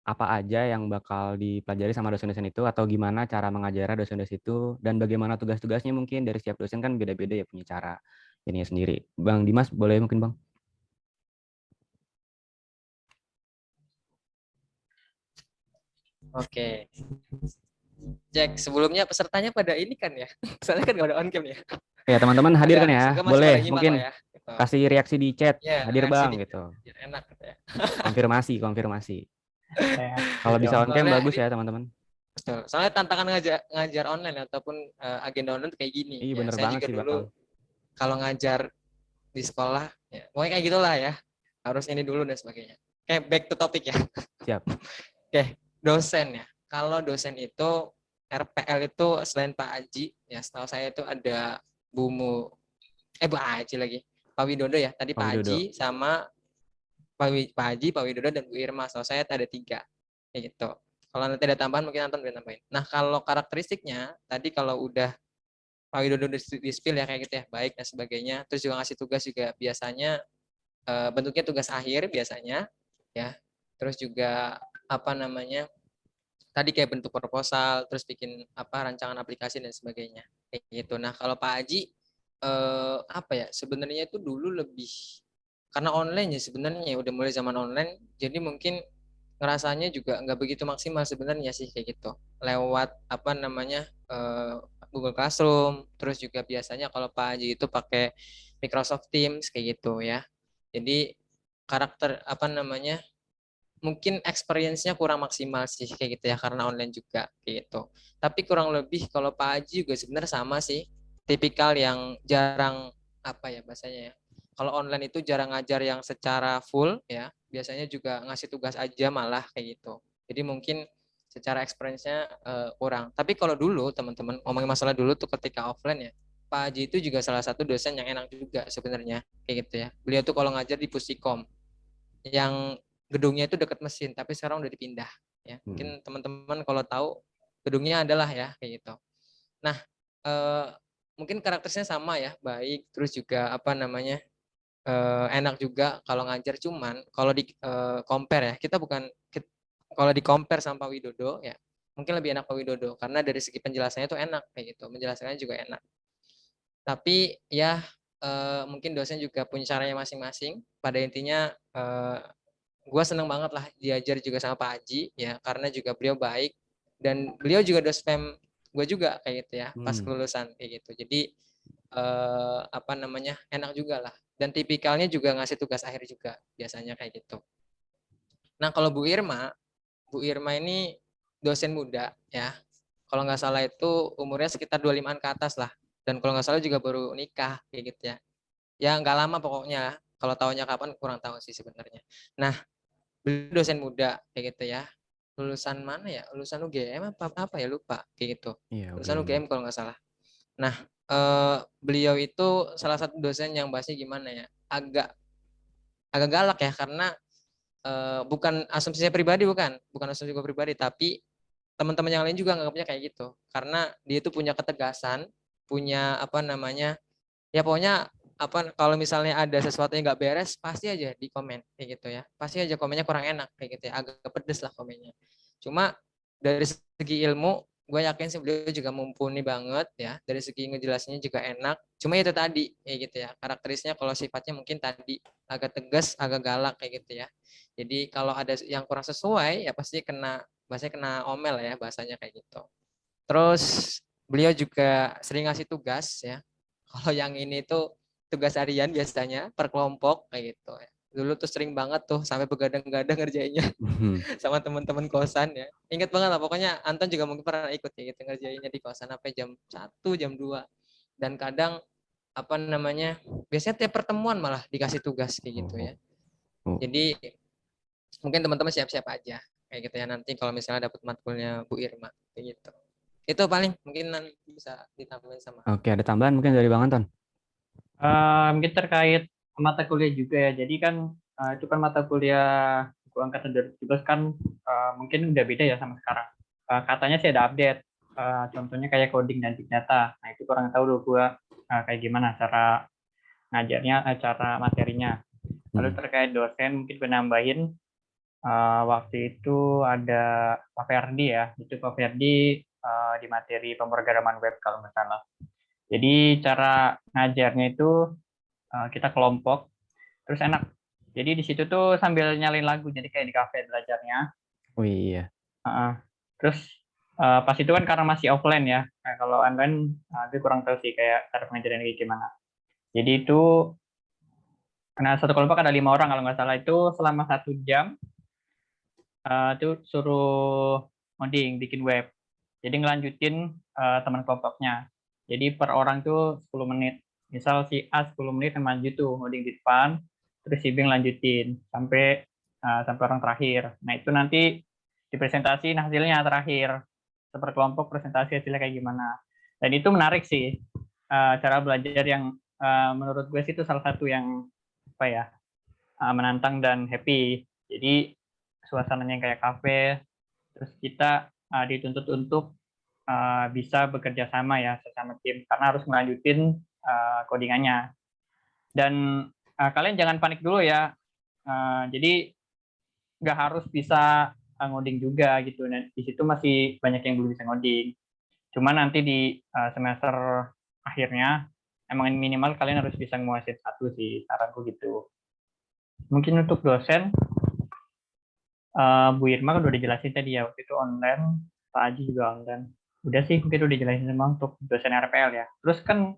apa aja yang bakal dipelajari sama dosen-dosen itu atau gimana cara mengajar dosen-dosen itu dan bagaimana tugas-tugasnya mungkin dari setiap dosen kan beda-beda ya punya cara ininya sendiri. Bang Dimas boleh mungkin Bang? Oke. Cek sebelumnya pesertanya pada ini kan ya. Soalnya kan nggak ada on cam ya. Ya teman-teman hadir kan ya? Semoga masih Boleh pada nyimak mungkin lah ya. Gitu. kasih reaksi di chat. Ya, Hadir reaksi Bang di gitu. biar enak gitu ya. Konfirmasi. Ya, Kalau bisa on cam Soalnya bagus ini ya teman-teman. betul. Soalnya tantangan ngajar online ataupun agenda online tuh kayak gini. Iya Ya, bener saya banget juga sih dulu Bang. kalau ngajar di sekolah, ya, pokoknya kayak gitulah ya. Harus ini dulu dan sebagainya. Oke, back to topic ya. Siap. Oke, dosen ya. Kalau dosen itu RPL itu selain Pak Aji, ya setahu saya itu ada Bu Aji lagi. Pak Widodo ya. Tadi Pak Pak Widodo. Aji sama Pak Haji, Pak Widodo, dan Bu Irma. So saya ada 3. Kayak gitu. Kalau nanti ada tambahan, mungkin Anton bisa tambahin. Nah, kalau karakteristiknya, tadi kalau udah Pak Widodo di spill ya kayak gitu ya, baik dan sebagainya. Terus juga ngasih tugas juga biasanya bentuknya tugas akhir biasanya, ya. Terus juga apa namanya, tadi kayak bentuk proposal, terus bikin apa rancangan aplikasi dan sebagainya. Kayak gitu. Nah, kalau Pak Haji apa ya, sebenarnya itu dulu lebih karena online ya sebenarnya udah mulai zaman online, jadi mungkin ngerasanya juga nggak begitu maksimal sebenarnya sih kayak gitu lewat apa namanya Google Classroom, terus juga biasanya kalau Pak Haji itu pakai Microsoft Teams kayak gitu ya. Jadi karakter apa namanya mungkin experience-nya kurang maksimal sih kayak gitu ya karena online juga kayak gitu. Tapi kurang lebih kalau Pak Haji juga sebenarnya sama sih, tipikal yang jarang apa ya bahasanya ya. Kalau online itu jarang ngajar yang secara full ya, biasanya juga ngasih tugas aja malah kayak gitu. Jadi mungkin secara experience-nya kurang. Tapi kalau dulu teman-teman ngomongin masalah dulu tuh ketika offline ya, Pak Haji itu juga salah satu dosen yang enak juga sebenarnya kayak gitu ya. Beliau tuh kalau ngajar di Pusikom yang gedungnya itu dekat mesin, tapi sekarang udah dipindah. Ya, mungkin teman-teman kalau tahu gedungnya adalah ya kayak gitu. Nah, mungkin karakternya sama ya, baik, terus juga apa namanya enak juga kalau ngajar. Cuman kalau di compare ya, kita bukan kalau di compare sama Pak Widodo ya, mungkin lebih enak Pak Widodo karena dari segi penjelasannya itu enak kayak gitu, menjelaskannya juga enak. Tapi ya mungkin dosen juga punya caranya masing-masing. Pada intinya gue seneng banget lah diajar juga sama Pak Haji ya karena juga beliau baik dan beliau juga udah spam gue juga kayak gitu ya pas kelulusan kayak gitu. Jadi apa namanya, enak juga lah. Dan tipikalnya juga ngasih tugas akhir juga biasanya kayak gitu. Nah, kalau Bu Irma ini dosen muda ya. Kalau nggak salah itu umurnya sekitar 25-an ke atas lah. Dan kalau nggak salah juga baru nikah kayak gitu ya. Ya nggak lama pokoknya. Kalau tahunnya kapan kurang tahu sih sebenarnya. Nah, beliau dosen muda kayak gitu ya. Lulusan mana ya? Lulusan UGM apa ya, lupa kayak gitu. Iya, Lulusan UGM. UGM kalau nggak salah. Nah, beliau itu salah satu dosen yang bahasnya gimana ya? Agak galak ya, karena bukan asumsi saya pribadi, bukan asumsi gue pribadi, tapi teman-teman yang lain juga nganggapnya kayak gitu, karena dia itu punya ketegasan, punya apa namanya, ya pokoknya apa, kalau misalnya ada sesuatu yang nggak beres pasti aja di komen kayak gitu ya, pasti aja komennya kurang enak kayak gitu ya, agak pedes lah komennya. Cuma dari segi ilmu gue yakin sih beliau juga mumpuni banget ya, dari segi ngejelasinnya juga enak. Cuma itu tadi kayak gitu ya, karakteristiknya kalau sifatnya mungkin tadi agak tegas, agak galak kayak gitu ya. Jadi kalau ada yang kurang sesuai ya pasti kena, bahasanya kena omel ya, bahasanya kayak gitu. Terus beliau juga sering ngasih tugas ya. Kalau yang ini tuh tugas harian biasanya per kelompok kayak gitu ya. Dulu tuh sering banget tuh sampai begadang-gadang ngerjainnya sama teman-teman kosan ya. Ingat banget lah, pokoknya Anton juga mungkin pernah ikut ya gitu, ngerjainnya di kosan sampai jam 1, jam 2. Dan kadang apa namanya, biasanya tiap pertemuan malah dikasih tugas kayak gitu ya. Jadi mungkin teman-teman siap-siap aja kayak gitu ya, nanti kalau misalnya dapat matkulnya Bu Irma kayak gitu. Itu paling mungkin nanti bisa ditambahin sama. Oke, ada tambahan mungkin dari Bang Anton? Mungkin terkait mata kuliah juga ya. Jadi kan itu kan mata kuliah buku angkatan 2017 kan mungkin udah beda ya sama sekarang. Katanya sih ada update. Contohnya kayak coding dan big data. Nah itu kurang tahu dulu gua kayak gimana cara ngajarnya, cara materinya. Lalu terkait dosen mungkin penambahin waktu itu ada Pak Ferdi ya. Itu Pak Ferdi di materi pemrograman web kalau nggak salah. Jadi cara ngajarnya itu kita kelompok, terus enak. Jadi di situ tuh sambil nyalin lagu, jadi kayak di kafe belajarnya. Oh iya. Terus pas itu kan karena masih offline ya. Nah, kalau online, aku kurang tahu sih kayak cara pengajaran kayak gimana. Jadi itu, karena satu kelompok ada 5 orang kalau nggak salah, itu selama 1 jam itu suruh ngoding, bikin web. Jadi ngelanjutin teman kelompoknya. Jadi per orang tuh 10 menit. Misal si A 10 menit yang maju tuh ngoding di depan, terus si B lanjutin sampai orang terakhir. Nah itu nanti dipresentasiin hasilnya terakhir. Seper kelompok presentasi hasilnya kayak gimana. Dan itu menarik sih, cara belajar yang menurut gue sih itu salah satu yang apa ya, menantang dan happy. Jadi suasananya kayak kafe, terus kita dituntut untuk bisa bekerja sama ya sesama tim karena harus melanjutin codingannya. Dan kalian jangan panik dulu ya. Jadi nggak harus bisa ngoding juga gitu. Dan di situ masih banyak yang belum bisa ngoding. Cuma nanti di semester akhirnya emang minimal kalian harus bisa menguasai 1 sih, saranku gitu. Mungkin untuk dosen, Bu Irma kan udah dijelasin tadi ya, waktu itu online, Pak Aji juga online. Udah sih, mungkin udah dijelasin semua untuk dosen RPL ya. Terus kan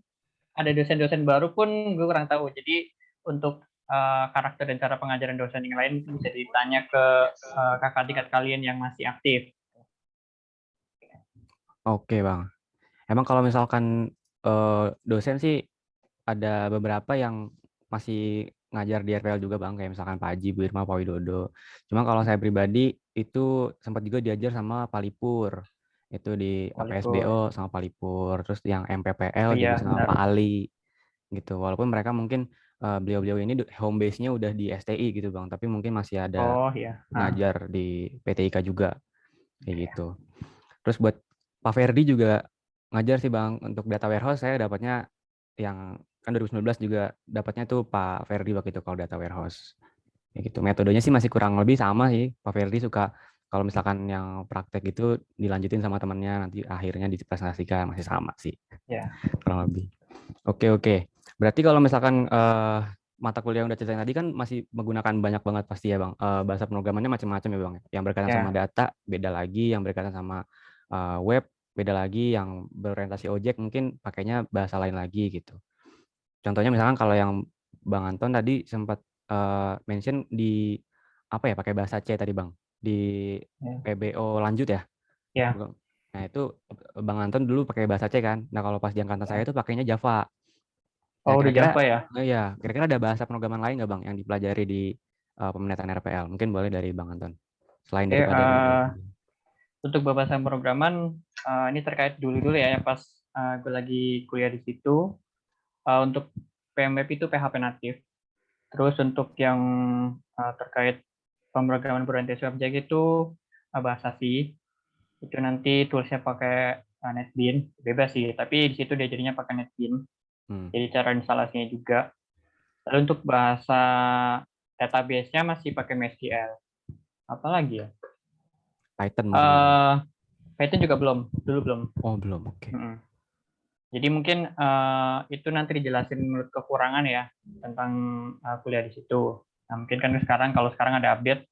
ada dosen-dosen baru pun gue kurang tahu. Jadi untuk karakter dan cara pengajaran dosen yang lain bisa ditanya ke kakak tingkat kalian yang masih aktif. Oke Bang. Emang kalau misalkan dosen sih ada beberapa yang masih ngajar di RPL juga Bang, kayak misalkan Pak Haji, Bu Irma, Pak Widodo. Cuma kalau saya pribadi itu sempat juga diajar sama Pak Lipur. Itu di PSBO sama Pak Lipur. Terus yang MPPL juga sama Pak Ali. Gitu. Walaupun mereka mungkin beliau-beliau ini home base-nya udah di STI gitu Bang, tapi mungkin masih ada ngajar di PTIK juga. Kayak gitu. Terus buat Pak Ferdi juga ngajar sih Bang, untuk data warehouse saya dapatnya yang kan 2019 juga dapatnya tuh Pak Ferdi waktu itu kalau data warehouse. Ya gitu. Metodenya sih masih kurang lebih sama sih. Pak Ferdi suka kalau misalkan yang praktek itu dilanjutin sama temannya, nanti akhirnya dipresentasikan, masih sama sih. Ya. Kurang lebih. Oke. Berarti kalau misalkan mata kuliah yang udah ceritain tadi kan masih menggunakan banyak banget pasti ya Bang. Bahasa pemrogramannya macam-macam ya Bang. Yang berkaitan sama data beda lagi, yang berkaitan sama web beda lagi, yang berorientasi objek mungkin pakainya bahasa lain lagi gitu. Contohnya misalkan kalau yang Bang Anton tadi sempat mention di apa ya, pakai bahasa C tadi Bang, di Ya. PBO lanjut ya. Ya. Nah itu Bang Anton dulu pakai bahasa C kan. Nah kalau pas di angkatan saya itu pakainya Java. Nah Oh, udah kira-kira, Java ya? ya kira-kira ada bahasa pemrograman lain nggak Bang yang dipelajari di peminatan RPL? Mungkin boleh dari Bang Anton. Selain Oke, daripada untuk bahasa pemrograman ini terkait dulu ya, yang pas gue lagi kuliah di situ. Untuk PMWeb itu PHP natif. Terus untuk yang terkait pemrograman berorientasi objek itu bahasa C. Itu nanti toolsnya pakai NetBeans, bebas sih. Tapi di situ dia jadinya pakai NetBeans. Jadi cara instalasinya juga. Lalu untuk bahasa database-nya masih pakai MySQL. Apalagi ya? Python mungkin. Python juga belum, dulu belum. Oh belum, oke. Jadi mungkin itu nanti dijelasin menurut kekurangan ya tentang kuliah di situ. Nah, mungkin kan kalau sekarang ada update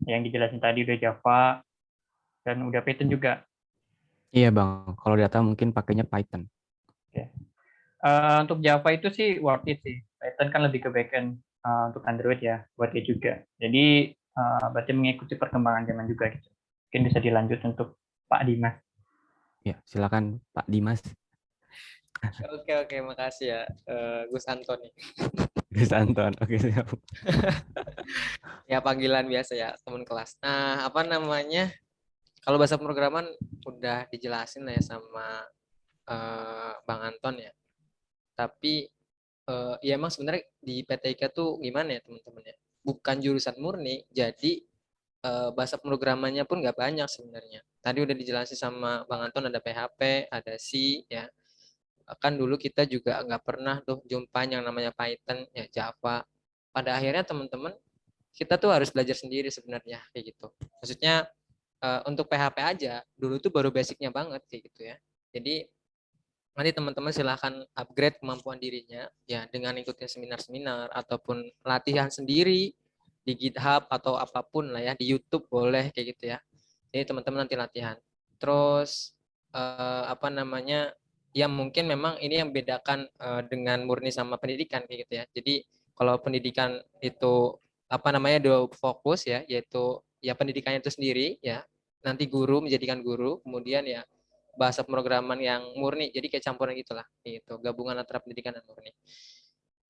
yang dijelasin tadi udah Java dan udah Python juga. Iya Bang, kalau data mungkin pakainya Python. Oke. Untuk Java itu sih worth it sih. Python kan lebih ke backend untuk Android ya, worth it juga. Jadi berarti mengikuti perkembangan zaman juga gitu. Mungkin bisa dilanjut untuk Pak Dimas. Ya, silakan Pak Dimas. Oke, makasih ya Gus Antoni. Gus Anton, oke siap. Ya panggilan biasa ya teman kelas. Nah, apa namanya? Kalau bahasa pemrograman udah dijelasin lah ya sama Bang Anton ya. Tapi ya emang sebenarnya di PTIK tuh gimana ya teman-teman ya? Bukan jurusan murni, jadi bahasa pemrogramannya pun nggak banyak sebenarnya. Tadi udah dijelasin sama Bang Anton ada PHP, ada C ya. Kan dulu kita juga nggak pernah tuh jumpa yang namanya Python, ya Java. Pada akhirnya teman-teman kita tuh harus belajar sendiri sebenarnya kayak gitu. Maksudnya untuk PHP aja dulu tuh baru basicnya banget kayak gitu ya. Jadi nanti teman-teman silahkan upgrade kemampuan dirinya ya dengan ikutin seminar-seminar ataupun latihan sendiri di GitHub atau apapun lah ya, di YouTube boleh kayak gitu ya. Jadi teman-teman nanti latihan. Terus apa namanya? Ya mungkin memang ini yang bedakan dengan murni sama pendidikan kayak gitu ya. Jadi kalau pendidikan itu apa namanya do fokus ya, yaitu ya pendidikannya itu sendiri ya. Nanti guru menjadikan guru, kemudian ya bahasa pemrograman yang murni. Jadi kayak campuran gitulah, gitu. Gabungan antara pendidikan dan murni.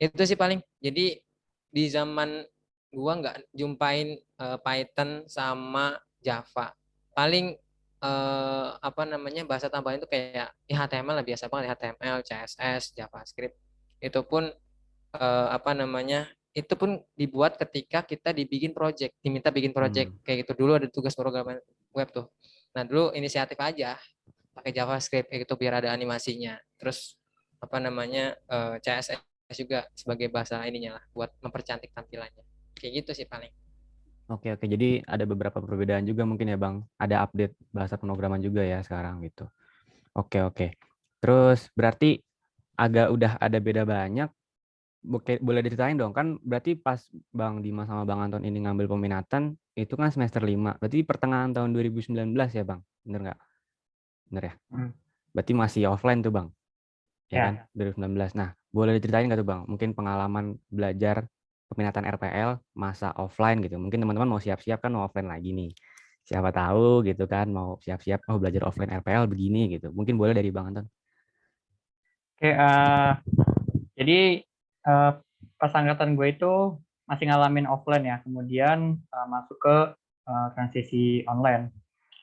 Itu sih paling. Jadi di zaman gua nggak jumpain Python sama Java. Paling apa namanya bahasa tambahan itu kayak HTML lah, biasa banget HTML, CSS, JavaScript. Itu pun apa namanya itu pun dibuat ketika kita diminta bikin project kayak gitu. Dulu ada tugas programan web tuh. Nah dulu inisiatif aja pakai JavaScript kayak gitu biar ada animasinya. Terus apa namanya CSS juga sebagai bahasa ininya lah buat mempercantik tampilannya. Kayak gitu sih paling. Oke, jadi ada beberapa perbedaan juga mungkin ya Bang. Ada update bahasa pemrograman juga ya sekarang gitu. Oke. Terus berarti udah ada beda banyak. Boleh diceritain dong, kan berarti pas Bang Dimas sama Bang Anton ini ngambil peminatan, itu kan semester 5. Berarti pertengahan tahun 2019 ya Bang? Bener nggak? Bener ya? Berarti masih offline tuh Bang? Ya kan? 2019. Nah, boleh diceritain nggak tuh Bang? Mungkin pengalaman belajar peminatan RPL masa offline gitu. Mungkin teman-teman mau siap-siap kan mau offline lagi nih. Siapa tahu gitu kan mau siap-siap belajar offline RPL begini gitu. Mungkin boleh dari Bang Anton. Oke, jadi pas angkatan gue itu masih ngalamin offline ya, kemudian masuk ke transisi online.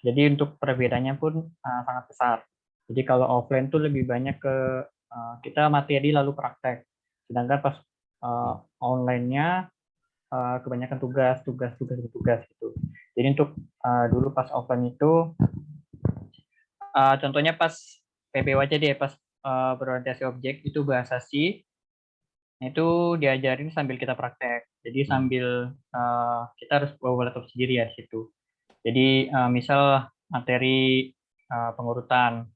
Jadi untuk perbedaannya pun sangat besar. Jadi kalau offline tuh lebih banyak ke kita materi lalu praktek. Sedangkan pas online-nya kebanyakan tugas gitu. Jadi untuk dulu pas offline itu contohnya pas PBW aja deh, pas berorientasi objek itu bahasa C, itu diajarin sambil kita praktek. Jadi sambil kita harus bawa laptop sendiri ya di situ. Jadi misal materi pengurutan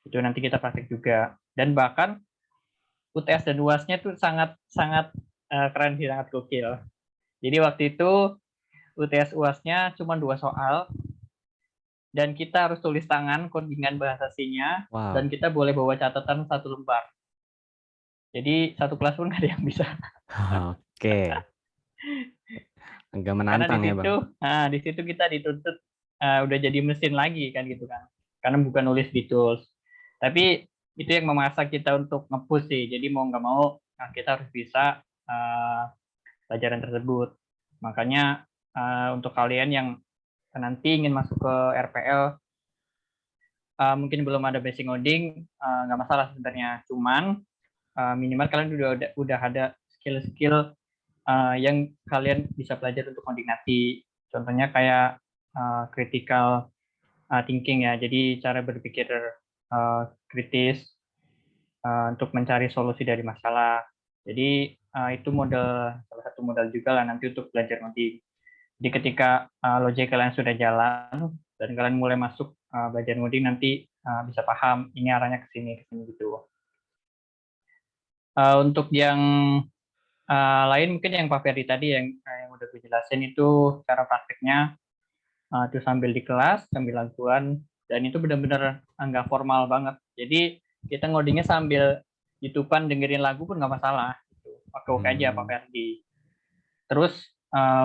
itu nanti kita praktek juga. Dan bahkan UTS dan UAS-nya tuh sangat keren sih, sangat gokil. Jadi waktu itu UTS UAS-nya cuma 2 soal dan kita harus tulis tangan codingan bahasa C-nya, Wow. dan kita boleh bawa catatan 1 lembar. Jadi satu kelas pun nggak ada yang bisa. Oke. Agak Karena menantang ya, Bang. di situ kita dituntut udah jadi mesin lagi kan gitu kan. Karena bukan nulis di tools. Tapi itu yang memaksa kita untuk nge-push sih. Jadi mau nggak mau kita harus bisa pelajaran tersebut. Makanya untuk kalian yang nanti ingin masuk ke RPL, mungkin belum ada basic coding, nggak masalah sebenarnya. Cuman minimal kalian udah ada skill-skill yang kalian bisa pelajari untuk coding nanti. Contohnya kayak critical thinking ya. Jadi cara berpikir kritis untuk mencari solusi dari masalah. Jadi itu salah satu modal juga lah nanti untuk belajar coding. Jadi ketika logik kalian sudah jalan dan kalian mulai masuk belajar coding, nanti bisa paham ini arahnya ke sini gitu. Untuk yang lain mungkin yang Pak Ferdi tadi yang udah gue jelasin itu cara prakteknya itu sambil di kelas, sambil laguan, dan itu benar-benar nggak formal banget. Jadi kita ngodingnya sambil YouTube-an dengerin lagu pun nggak masalah. Oke-oke aja Pak Ferdi. Terus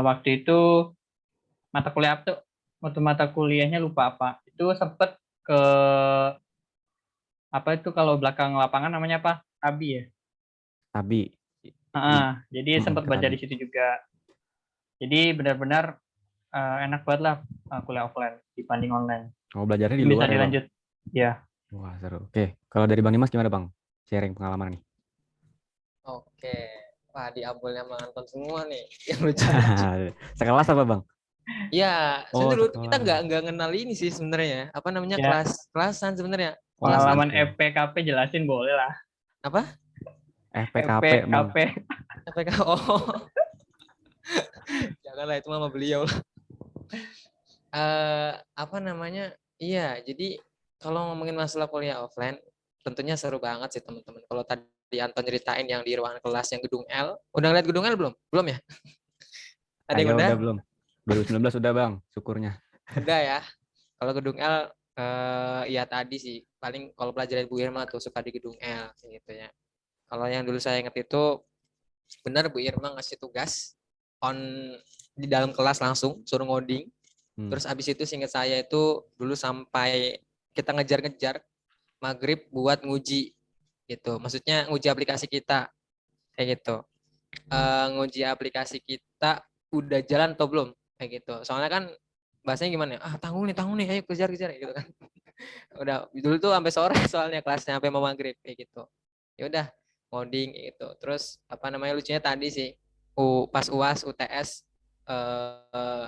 waktu itu mata kuliahnya lupa apa. Itu sempet ke apa itu kalau belakang lapangan namanya apa? Abi ya? Abi. Jadi sempat belajar di situ juga. Jadi benar-benar enak banget lah kuliah offline dibanding online. Oh, belajarnya di Bisa luar dilanjut. Ya. Wah, seru. Oke, kalau dari Bang Dimas gimana, Bang? Sharing pengalaman nih. Oke. Wah, diabulnya sama Anton semua nih. Yang lucu. Sekelas apa, Bang? Ya, sebenarnya kita sekelas. nggak kenal ini sih sebenarnya. Apa namanya Ya. kelasan sebenarnya. Pengalaman FPKP jelasin boleh lah. Apa? FPKP, Bang. FPK. Oh. Janganlah itu sama beliau. Apa namanya? Iya, jadi kalau ngomongin masalah kuliah offline, tentunya seru banget sih teman-teman. Kalau tadi Anton ceritain yang di ruangan kelas yang gedung L, udah ngeliat gedung L belum? Belum ya? Ada yang udah belum? 2019 udah, Bang, syukurnya. Udah ya. Kalau gedung L ya tadi sih paling kalau pelajaran Bu Irma tuh suka di gedung L gitu ya. Kalau yang dulu saya ingat itu benar Bu Irma ngasih tugas di dalam kelas langsung suruh ngoding. Terus abis itu seingat saya itu dulu sampai kita ngejar-ngejar maghrib buat nguji gitu. Maksudnya nguji aplikasi kita kayak gitu. Nguji aplikasi kita udah jalan atau belum kayak gitu. Soalnya kan bahasanya gimana? Tanggung nih, ayo kejar gitu kan. Udah dulu tuh sampai sore soalnya kelasnya sampai mau maghrib kayak gitu. Ya udah coding gitu. Terus apa namanya lucunya tadi sih pas UAS UTS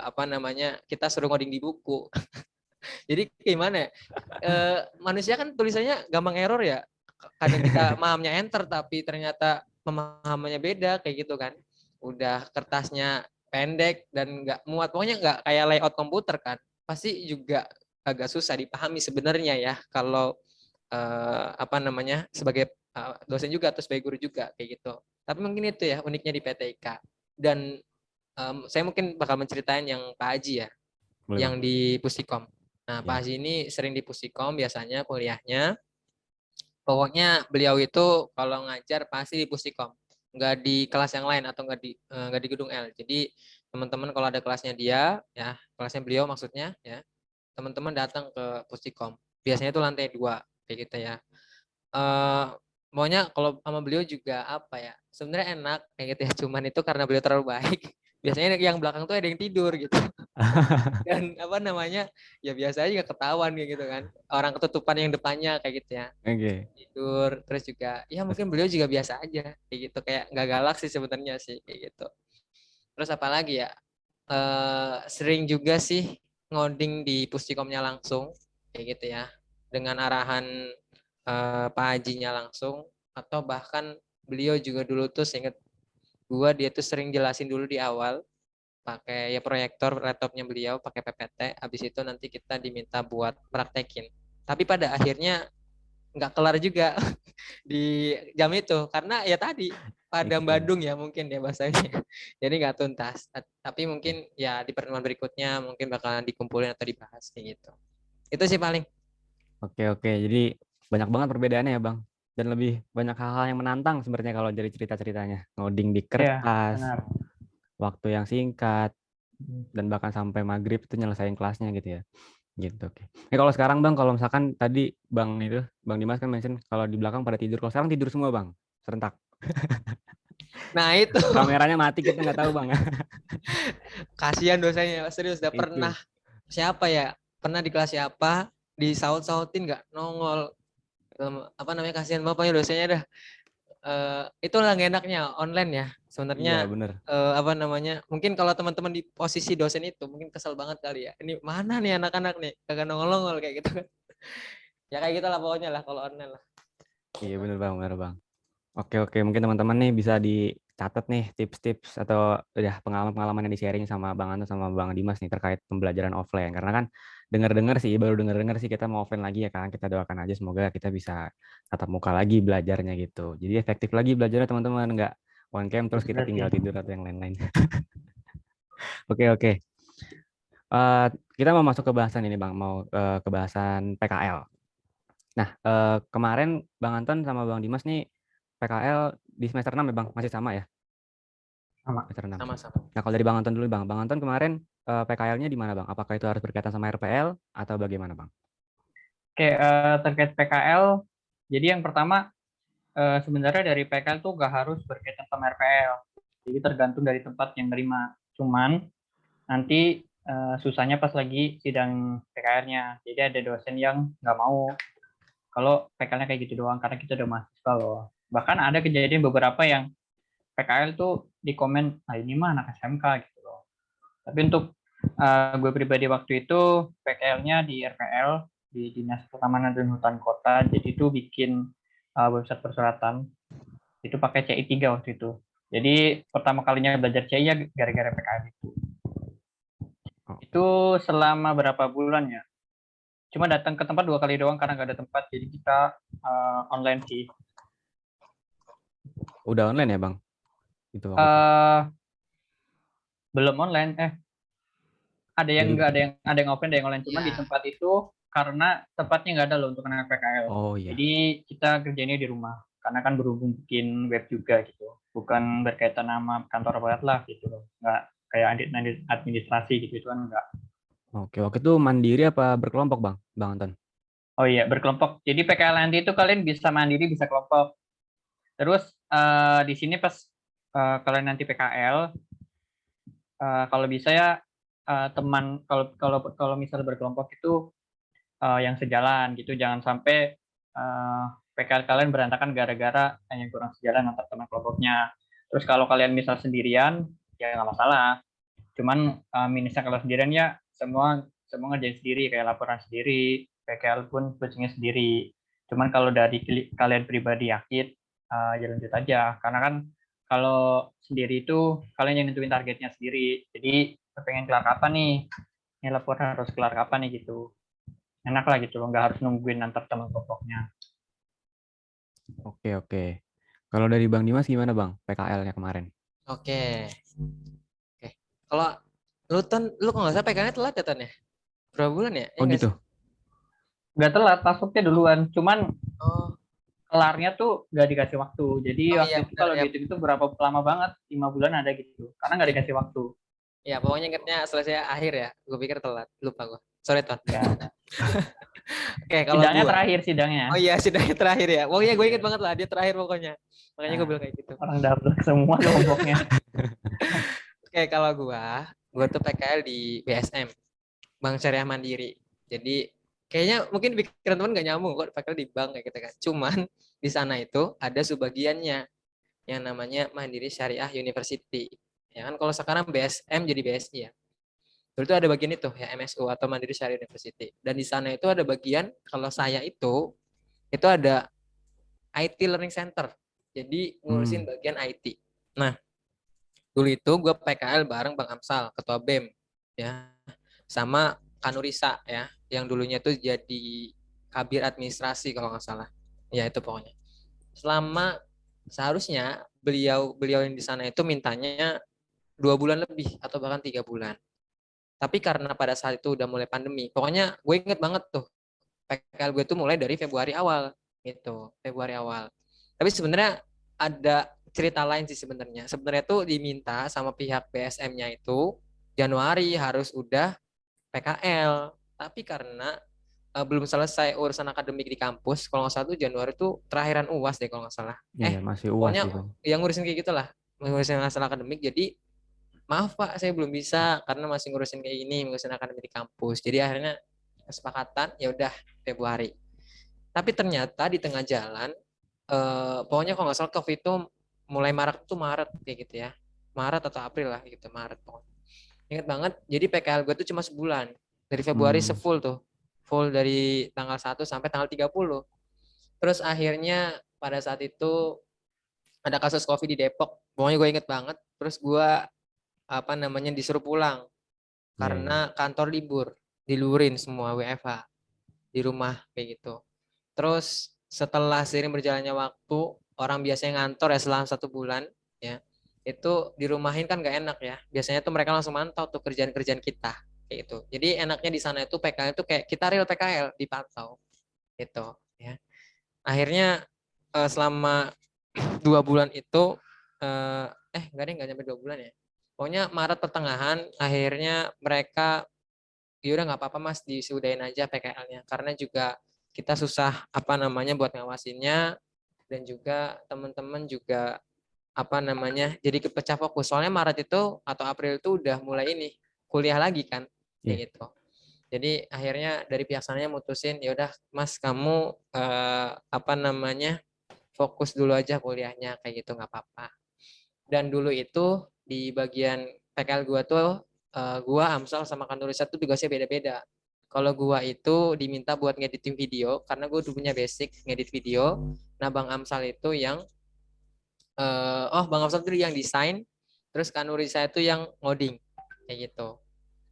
apa namanya kita suruh ngoding di buku. Jadi gimana ya? Manusia kan tulisannya gampang error ya. Kadang kita mahamnya enter tapi ternyata pemahamannya beda kayak gitu kan. Udah kertasnya pendek dan nggak muat. Pokoknya nggak kayak layout komputer kan. Pasti juga agak susah dipahami sebenarnya ya kalau apa namanya sebagai dosen juga atau sebagai guru juga kayak gitu. Tapi mungkin itu ya uniknya di PTIK. Dan saya mungkin bakal menceritain yang Pak Haji ya. Boleh, yang Bang. di Pusikom. Nah, Pak Haji ini sering di Pusikom biasanya kuliahnya. Pokoknya beliau itu kalau ngajar pasti di Pusikom. Nggak di kelas yang lain atau nggak di gedung L. Jadi teman-teman kalau ada kelasnya dia, ya kelasnya beliau maksudnya, ya teman-teman datang ke Pusikom. Biasanya itu lantai 2 kayak gitu ya. Pokoknya kalau sama beliau juga apa ya? Sebenarnya enak kayak gitu ya. Cuman itu karena beliau terlalu baik. Biasanya yang belakang tuh ada yang tidur gitu. Dan apa namanya? Ya biasa aja ketahuan kayak gitu kan. Orang ketutupan yang depannya kayak gitu ya. Tidur terus juga ya mungkin beliau juga biasa aja kayak gitu. Kayak nggak galak sih sebenarnya sih kayak gitu. Terus apa lagi ya? Sering juga sih ngoding di Pustikomnya langsung kayak gitu ya. Dengan arahan Pak Hajinya langsung atau bahkan beliau juga dulu tuh seinget gua dia tuh sering jelasin dulu di awal pakai ya proyektor laptopnya beliau pakai PPT, habis itu nanti kita diminta buat praktekin. Tapi pada akhirnya nggak kelar juga di jam itu karena ya tadi padam Bandung ya mungkin ya bahasanya. Jadi nggak tuntas. Tapi mungkin ya di pertemuan berikutnya mungkin bakalan dikumpulin atau dibahas kayak gitu. Itu sih paling. Oke, jadi banyak banget perbedaannya ya Bang. Dan lebih banyak hal-hal yang menantang sebenarnya kalau dari cerita-ceritanya. Ngoding di Iya, kertas, benar. waktu yang singkat, dan bahkan sampai maghrib itu nyelesain kelasnya gitu ya. Gitu, oke. Kalau sekarang Bang, kalau misalkan tadi Bang Dimas kan mention kalau di belakang pada tidur. Kalau sekarang tidur semua Bang, serentak. Nah itu Kameranya mati kita nggak tahu Bang. kasihan dosennya, serius udah pernah Itu. siapa ya? Pernah di kelas siapa disaut-sautin nggak nongol. Apa namanya, kasihan bapaknya dosennya dah. Itulah nggak enaknya online ya Iya, sebenarnya. bener. Apa namanya, mungkin kalau teman-teman di posisi dosen itu mungkin kesel banget kali ya, ini mana nih anak-anak nih kagak nongol-nongol kayak gitu kan. Ya kayak gitulah pokoknya lah kalau online lah. Iya, bener Bang. Oke, mungkin teman-teman nih bisa dicatat nih tips-tips atau udah pengalaman-pengalaman yang di-sharing sama Bang Anto sama Bang Dimas nih terkait pembelajaran offline. Karena kan baru dengar-dengar sih kita mau offline lagi ya kan. Kita doakan aja semoga kita bisa tatap muka lagi belajarnya gitu. Jadi efektif lagi belajarnya teman-teman, nggak on cam terus kita Benar tinggal sih. tidur atau yang lain-lain. Oke. Eh, kita mau masuk ke bahasan ini Bang, mau ke bahasan PKL. Nah, kemarin Bang Anton sama Bang Dimas nih PKL di semester 6 ya Bang, masih sama ya? Sama. Semester 6. Sama-sama. Nah, kalau dari Bang Anton dulu Bang. Bang Anton kemarin PKL-nya di mana Bang? Apakah itu harus berkaitan sama RPL atau bagaimana Bang? Oke, terkait PKL, jadi yang pertama sebenarnya dari PKL tuh nggak harus berkaitan sama RPL. Jadi tergantung dari tempat yang nerima. Cuman nanti susahnya pas lagi sidang PKL-nya. Jadi ada dosen yang nggak mau kalau PKL-nya kayak gitu doang karena kita udah mahasiswa loh. Bahkan ada kejadian beberapa yang PKL tuh di komen, ah ini mah anak SMK gitu loh. Tapi untuk gue pribadi waktu itu PKL-nya di RPL, di Dinas Pertamanan dan Hutan Kota. Jadi itu bikin website persuratan. Itu pakai CI3 waktu itu. Jadi pertama kalinya belajar CI ya gara-gara PKL itu. Itu selama berapa bulan ya? Cuma datang ke tempat 2 kali doang karena nggak ada tempat. Jadi kita online sih. Udah online ya Bang? Itu waktu itu. Belum online. Ada yang nggak, ada yang offline, ada yang online. Cuman di tempat itu karena tempatnya nggak ada loh untuk anak PKL. Oh iya. Jadi kita kerjanya di rumah. Karena kan berhubung bikin web juga gitu. Bukan berkaitan sama kantor banget lah gitu loh. Nggak kayak administrasi gitu itu kan nggak. Oke, waktu itu mandiri apa berkelompok Bang? Bang Anton? Oh iya, berkelompok. Jadi PKL nanti itu kalian bisa mandiri, bisa kelompok. Terus di sini pas kalian nanti PKL, kalau bisa ya teman, kalau misal berkelompok itu yang sejalan gitu, jangan sampai PKL kalian berantakan gara-gara yang kurang sejalan antar teman kelompoknya. Terus kalau kalian misal sendirian, ya nggak masalah. Cuman minusnya kalau sendirian ya semua ngerjain sendiri, kayak laporan sendiri, PKL pun coachingnya sendiri. Cuman kalau dari kalian pribadi yakin, ya lanjut aja. Karena kan kalau sendiri itu kalian yang nentuin targetnya sendiri. Jadi pengen kelar kapan nih? Ini laporan harus kelar kapan nih gitu. Enak lah gitu loh, nggak harus nungguin antar teman kelompoknya. Oke. Kalau dari Bang Dimas gimana Bang PKL-nya kemarin? Oke. Kalau lu kalau nggak salah PKL-nya telat ya Ton ya? Berapa bulan ya? Oh gitu? Nggak telat, masuknya duluan. Cuman Oh. kelarnya tuh nggak dikasih waktu. Jadi waktu itu kalau ya. gitu berapa lama banget, 5 bulan ada gitu. Karena nggak dikasih waktu. Ya pokoknya ingetnya selesai akhir ya. Gue pikir telat, lupa gue. Sorry Ton. Ya. Oke, kalau Sidangnya. Oh iya, sidangnya terakhir ya. Pokoknya gue inget banget lah, dia terakhir pokoknya. Makanya gue bilang kayak gitu. Orang daftar semua kelompoknya. Oke, kalau gue tuh PKL di BSM, Bank Syariah Mandiri. Jadi kayaknya mungkin pikiran teman nggak nyambung kok PKL di bank kayak gitu kan. Cuman di sana itu ada subbagiannya yang namanya Mandiri Syariah University. Ya kan kalau sekarang BSM jadi BSI ya. Dulu itu ada bagian itu ya MSU atau Mandiri Syariah University. Dan di sana itu ada bagian kalau saya itu ada IT Learning Center. Jadi ngurusin bagian IT. Nah, dulu itu gue PKL bareng Bang Amsal, ketua BEM ya. Sama Kanurisa ya, yang dulunya tuh jadi kabir administrasi kalau nggak salah. Ya itu pokoknya. Selama seharusnya beliau yang di sana itu mintanya 2 bulan lebih atau bahkan 3 bulan. Tapi karena pada saat itu udah mulai pandemi, pokoknya gue inget banget tuh, PKL gue tuh mulai dari Februari awal, gitu, Februari awal. Tapi sebenarnya ada cerita lain sih sebenarnya. Sebenarnya tuh diminta sama pihak BSM-nya itu Januari harus udah PKL, tapi karena belum selesai urusan akademik di kampus, kalau nggak salah tuh Januari tuh terakhiran UAS deh kalau nggak salah. Iya, masih UAS Pokoknya gitu. yang ngurusin kayak gitulah, ngurusin masalah akademik. Jadi maaf Pak, saya belum bisa karena masih ngurusin kayak gini, ngurusin akademik di kampus. Jadi akhirnya kesepakatan ya udah Februari. Tapi ternyata di tengah jalan, pokoknya kalau nggak salah COVID itu mulai Maret kayak gitu ya, Maret atau April lah gitu, Maret pokoknya. Ingat banget. Jadi PKL gue tuh cuma sebulan, dari Februari full tuh, full dari tanggal 1 sampai tanggal 30. Terus akhirnya pada saat itu ada kasus COVID di Depok. Pokoknya gue inget banget. Terus gue disuruh pulang karena kantor libur, dilurin semua WFH di rumah kayak gitu. Terus setelah seiring berjalannya waktu, orang biasanya ngantor ya selama 1 bulan ya, itu dirumahin kan gak enak ya. Biasanya tuh mereka langsung mantau tuh kerjaan-kerjaan kita kayak gitu. Jadi enaknya di sana itu PKL itu kayak kita real PKL dipantau gitu ya. Akhirnya selama 2 bulan itu nggak nyampe 2 bulan ya. Pokoknya Maret pertengahan akhirnya mereka ya udah nggak apa-apa Mas disudahin aja PKL-nya karena juga kita susah buat ngawasinnya dan juga teman-teman juga jadi kepecah fokus. Soalnya Maret itu atau April itu udah mulai ini kuliah lagi kan kayak gitu. Jadi akhirnya dari pihak sananya mutusin ya udah Mas kamu fokus dulu aja kuliahnya kayak gitu nggak apa-apa. Dan dulu itu di bagian PKL gua tuh gua Amsal sama kantor riset tuh tugasnya beda-beda. Kalau gua itu diminta buat ngediting video karena gua dulunya basic ngedit video. Nah, Bang Amsal itu yang Bang Amsal itu yang desain, terus kanuri saya itu yang ngoding kayak gitu.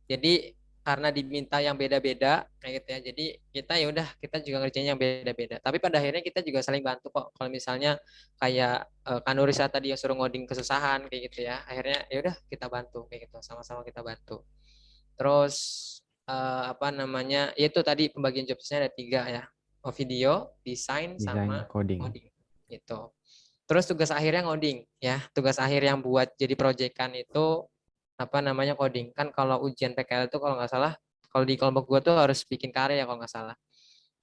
Jadi karena diminta yang beda-beda kayak gitu ya. Jadi kita juga ngerjain yang beda-beda. Tapi pada akhirnya kita juga saling bantu kok. Kalau misalnya kayak Kanurisa tadi yang suruh ngoding kesusahan kayak gitu ya. Akhirnya ya udah kita bantu kayak gitu. Sama-sama kita bantu. Terus itu tadi pembagian jobsnya ada 3 ya. Video, desain sama coding. Gitu. Terus tugas akhirnya ngoding ya. Tugas akhir yang buat jadi proyekan itu coding. Kan kalau ujian PKL itu kalau nggak salah, kalau di kelompok gue tuh harus bikin karya kalau nggak salah.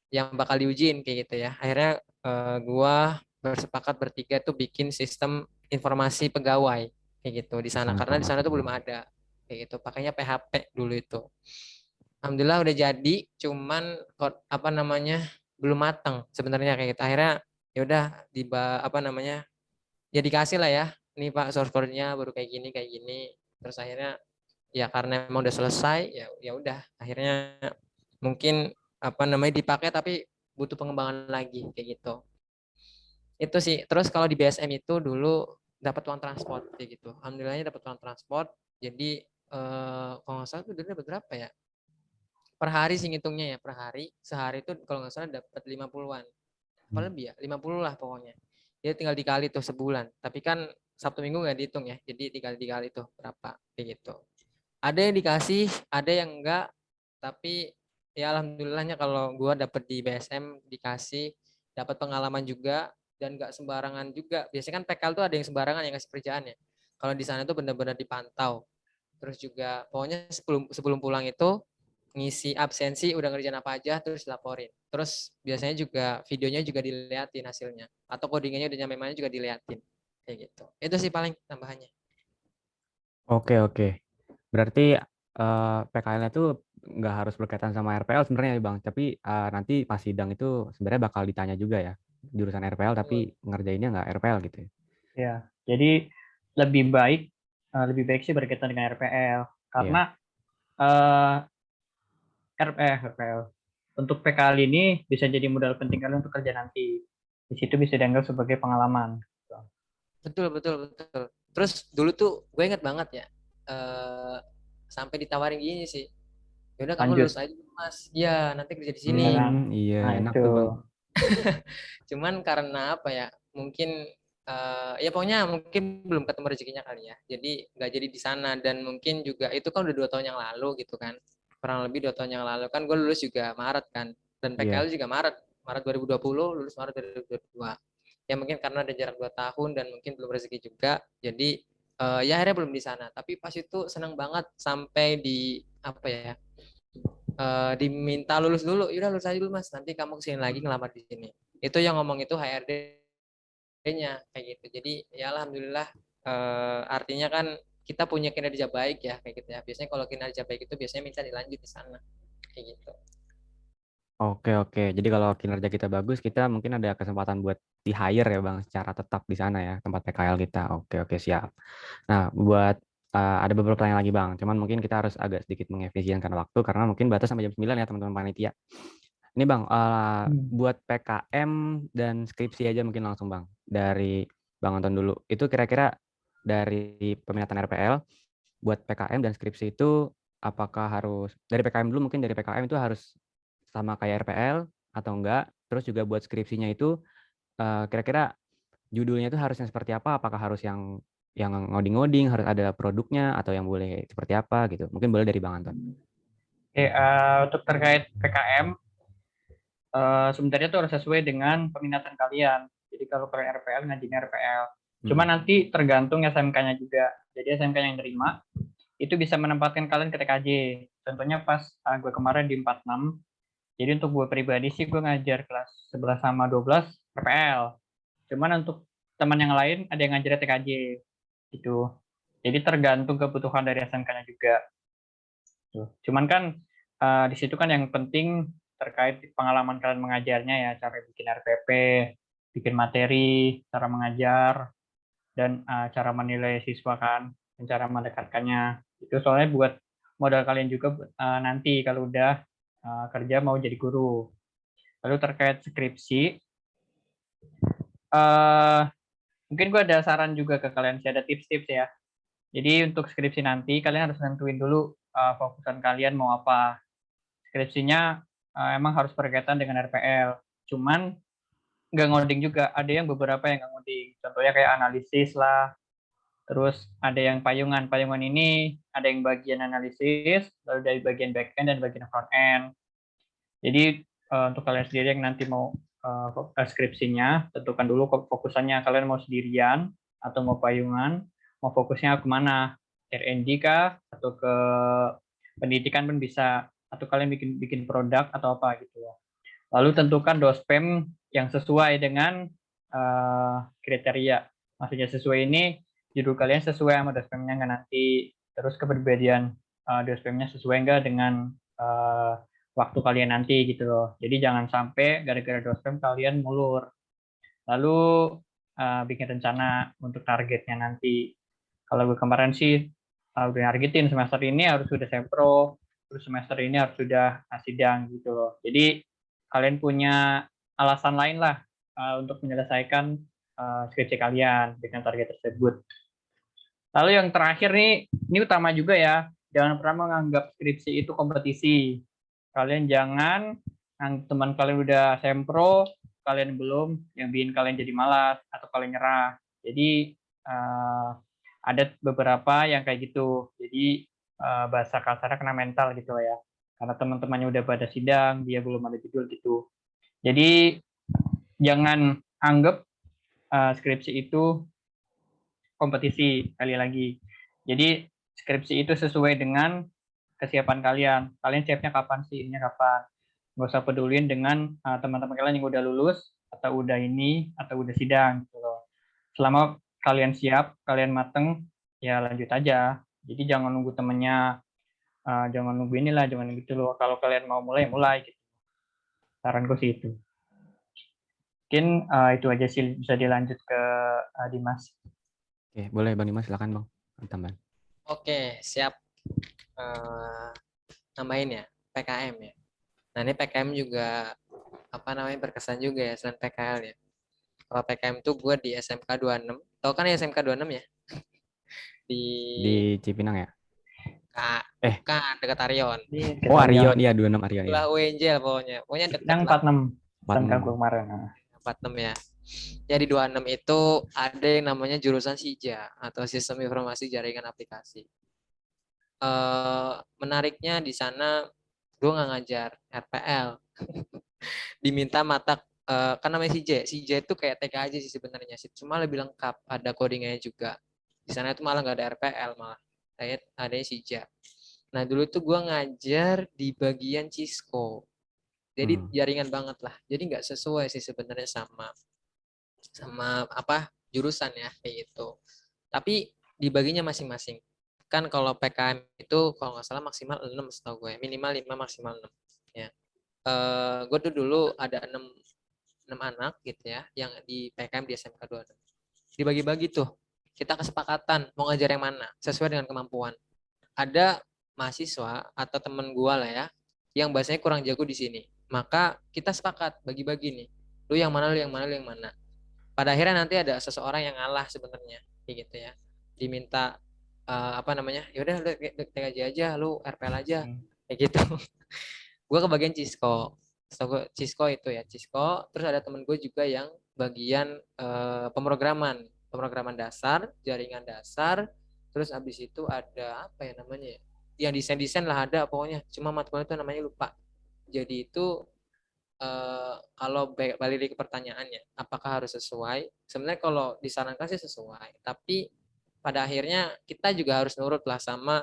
Yang bakal diujiin kayak gitu ya. Akhirnya gue bersepakat bertiga tuh bikin sistem informasi pegawai kayak gitu di sana. Karena di sana tuh belum ada kayak gitu. Pakainya PHP dulu itu. Alhamdulillah udah jadi, cuman belum matang sebenarnya kayak gitu. Akhirnya ya udah ya dikasih lah ya. Ini Pak source code-nya baru kayak gini. Terus akhirnya ya karena emang udah selesai ya udah akhirnya mungkin dipakai tapi butuh pengembangan lagi kayak gitu. Itu sih. Terus kalau di BSM itu dulu dapat uang transport kayak gitu. Alhamdulillahnya dapat uang transport. Jadi kalau nggak salah itu dulu dapat berapa ya? Per hari sih ngitungnya ya, per hari. Sehari itu kalau nggak salah dapat 50-an. Apa lebih ya? 50 lah pokoknya. Dia tinggal dikali tuh sebulan. Tapi kan Sabtu Minggu nggak dihitung ya. Jadi dikali tuh berapa kayak gitu. Ada yang dikasih, ada yang enggak. Tapi ya alhamdulillahnya kalau gue dapet di BSM dikasih, dapat pengalaman juga dan nggak sembarangan juga. Biasanya kan PKL tuh ada yang sembarangan yang ngasih kerjaan ya. Kalau di sana tuh benar-benar dipantau. Terus juga pokoknya sebelum pulang itu ngisi absensi udah ngerjain apa aja terus laporin. Terus biasanya juga videonya juga diliatin hasilnya atau codingannya udah nyampe mana juga diliatin kayak gitu. Itu sih paling tambahannya. Oke. Berarti PKL-nya tuh nggak harus berkaitan sama RPL sebenarnya ya Bang, tapi nanti pas sidang itu sebenarnya bakal ditanya juga ya jurusan RPL tapi ngerjainnya nggak RPL gitu ya. Ya, jadi lebih baik sih berkaitan dengan RPL karena RPL untuk PKL ini bisa jadi modal penting kalian untuk kerja nanti. Di situ bisa dianggap sebagai pengalaman. Betul. Terus dulu tuh gue inget banget ya, sampai ditawarin gini sih. Ya udah kamu lulus aja Mas. Iya, nanti kerja di sini. Iya, enak tuh Bang. Cuman karena apa ya? Mungkin ya pokoknya mungkin belum ketemu rezekinya kali ya. Jadi nggak jadi di sana, dan mungkin juga itu kan udah 2 tahun yang lalu gitu kan. Kurang lebih 2 tahun yang lalu kan gue lulus juga Maret kan. Dan Iya. PKL juga Maret 2020, lulus Maret 2022. Ya mungkin karena ada jarak 2 tahun dan mungkin belum rezeki juga. Jadi ya akhirnya belum di sana. Tapi pas itu seneng banget sampai di apa ya? Diminta lulus dulu. Yaudah lulus aja dulu Mas. Nanti kamu kesini lagi ngelamar di sini. Itu yang ngomong itu HRD-nya kayak gitu. Jadi ya alhamdulillah, artinya kan kita punya kinerja baik ya kayak gitu ya. Biasanya kalau kinerja baik itu biasanya minta dilanjut di sana kayak gitu. Oke. Jadi kalau kinerja kita bagus, kita mungkin ada kesempatan buat di-hire ya Bang, secara tetap di sana ya, tempat PKL kita. Oke, siap. Nah, buat ada beberapa pertanyaan lagi Bang, cuman mungkin kita harus agak sedikit mengefisienkan waktu karena mungkin batas sampai jam 9 ya teman-teman panitia. Ini Bang, buat PKM dan skripsi aja mungkin langsung Bang, dari Bang Anton dulu. Itu kira-kira dari peminatan RPL, buat PKM dan skripsi itu apakah harus, dari PKM dulu mungkin dari PKM itu harus sama kayak RPL atau enggak? Terus juga buat skripsinya itu kira-kira judulnya itu harusnya seperti apa? Apakah harus yang ngoding-ngoding, harus ada produknya, atau yang boleh seperti apa gitu? Mungkin boleh dari Bang Anton. Oke, untuk terkait PKM, sebenarnya itu harus sesuai dengan peminatan kalian. Jadi kalau kalian RPL, ngajinya RPL. Cuma nanti tergantung SMK-nya juga. Jadi SMK yang terima itu bisa menempatkan kalian ke TKJ. Contohnya pas gue kemarin di 46. Jadi untuk gue pribadi sih gue ngajar kelas 11 sama 12 RPL. Cuman untuk teman yang lain ada yang ngajar TKJ gitu. Jadi tergantung kebutuhan dari SMK-nya juga. Cuman kan di situ kan yang penting terkait pengalaman kalian mengajarnya ya, cara bikin RPP, bikin materi, cara mengajar, dan cara menilai siswa kan, dan cara mendekatkannya. Itu soalnya buat modal kalian juga nanti kalau udah kerja mau jadi guru. Lalu terkait skripsi, mungkin gue ada saran juga ke kalian sih, ada tips-tips ya. Jadi untuk skripsi nanti kalian harus nentuin dulu fokusan kalian mau apa. Skripsinya emang harus berkaitan dengan RPL. Cuman nggak ngoding juga. Ada yang beberapa yang nggak ngoding. Contohnya kayak analisis lah. Terus ada yang payungan. Payungan ini ada yang bagian analisis, lalu dari bagian back end dan bagian front end. Jadi untuk kalian sendiri yang nanti mau skripsinya, tentukan dulu fokusannya kalian mau sendirian atau mau payungan, mau fokusnya kemana, R&D kah, atau ke pendidikan pun bisa, atau kalian bikin produk atau apa gitu ya. Lalu tentukan dospem yang sesuai dengan kriteria. Maksudnya sesuai ini, judul kalian sesuai sama dospemnya nggak nanti, terus kepribadian dospemnya sesuai nggak dengan waktu kalian nanti gitu loh. Jadi jangan sampai gara-gara dospem kalian mulur. Lalu bikin rencana untuk targetnya nanti. Kalau gue kemarin sih udah nargetin semester ini harus sudah sempro, terus semester ini harus sudah sidang gitu loh. Jadi kalian punya alasan lain lah untuk menyelesaikan skripsi kalian dengan target tersebut. Lalu yang terakhir nih, ini utama juga ya, jangan pernah menganggap skripsi itu kompetisi. Kalian jangan, teman kalian udah sempro, kalian belum, yang bikin kalian jadi malas atau kalian nyerah. Jadi ada beberapa yang kayak gitu. Jadi bahasa kasarnya kena mental gitu ya. Karena teman-temannya udah pada sidang, dia belum ada judul gitu. Jadi jangan anggap skripsi itu kompetisi, kali lagi. Jadi skripsi itu sesuai dengan kesiapan kalian. Kalian siapnya kapan sih? Ini kapan? Nggak usah pedulin dengan teman-teman kalian yang udah lulus, atau udah ini, atau udah sidang. Gitu loh. Selama kalian siap, kalian mateng, ya lanjut aja. Jadi jangan nunggu temennya, jangan nunggu inilah, jangan gitu loh. Kalau kalian mau mulai, mulai. Gitu. Saranku sih itu. Mungkin itu aja sih, bisa dilanjut ke Dimas. Oke, boleh Bang Dimas, silakan Bang. Tambahan. Oke, siap. Nambahin ya, PKM ya. Nah ini PKM juga berkesan juga ya selain PKL ya. Kalau PKM tuh gue di SMK 26. Tahu kan ya SMK 26 ya? Di Cipinang ya? Bukan, dekat Arion. Oh, Arion, iya 26 Arion. Itulah UNJ pokoknya. Pokoknya dekat yang lah. 46. 46 kemarin. 46 ya. Ya di 26 itu ada yang namanya jurusan SIJA atau Sistem Informasi Jaringan Aplikasi. Menariknya di sana gue nggak ngajar RPL, diminta mata kan namanya CJ. CJ itu kayak TK aja sih sebenarnya sih, cuma lebih lengkap, ada codingnya juga. Di sana itu malah nggak ada RPL, malah ada CJ. Nah dulu tuh gue ngajar di bagian Cisco, jadi jaringan banget lah. Jadi nggak sesuai sih sebenarnya sama apa jurusan ya kayak gitu. Tapi dibaginya masing-masing. Kan kalau PKM itu kalau nggak salah maksimal 6 setahu gue, minimal 5 maksimal 6 ya. Gue tuh dulu ada 6 anak gitu ya yang di PKM di SMK 26. Dibagi-bagi tuh. Kita kesepakatan mau ngajar yang mana sesuai dengan kemampuan. Ada mahasiswa atau temen gue lah ya yang bahasanya kurang jago di sini. Maka kita sepakat bagi-bagi nih. Lu yang mana, lu yang mana, lu yang mana. Pada akhirnya nanti ada seseorang yang ngalah sebenarnya kayak gitu ya. Diminta apa namanya? Ya udah lu TKJ aja, lu RPL aja. Kayak gitu. Gue kebagian Cisco. Cisco itu ya, Cisco. Terus ada temen gue juga yang bagian pemrograman dasar, jaringan dasar. Terus abis itu ada apa ya namanya ya? Yang desain-desain lah ada pokoknya. Cuma matkul itu namanya lupa. Jadi itu kalau balik lagi ke pertanyaannya, apakah harus sesuai? Sebenarnya kalau disarankan sih sesuai. Tapi pada akhirnya kita juga harus nurut lah sama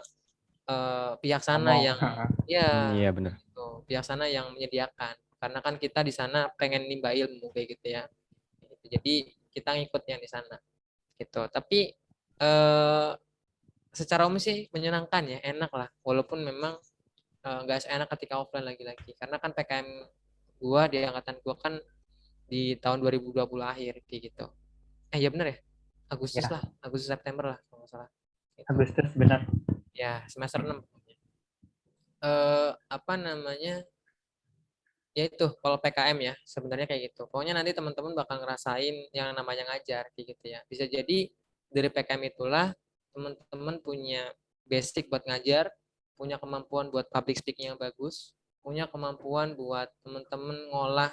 pihak sana yang ya Iya benar. gitu, pihak sana yang menyediakan. Karena kan kita di sana pengen nimba ilmu kayak gitu ya. Jadi kita ngikut yang di sana gitu. Tapi secara umum sih menyenangkan ya, enak lah. Walaupun memang nggak seenak ketika offline lagi-lagi. Karena kan PKM gua di angkatan gua kan di tahun 2020 akhir kayak gitu. Ya bener ya? Agustus Ya. lah, Agustus September lah kalau nggak salah. Gitu. Agustus benar. Ya, semester 6. Apa namanya? Ya itu kalau PKM ya sebenarnya kayak gitu. Pokoknya nanti teman-teman bakal ngerasain yang namanya ngajar kayak gitu ya. Bisa jadi dari PKM itulah teman-teman punya basic buat ngajar, punya kemampuan buat public speaking yang bagus, punya kemampuan buat teman-teman ngolah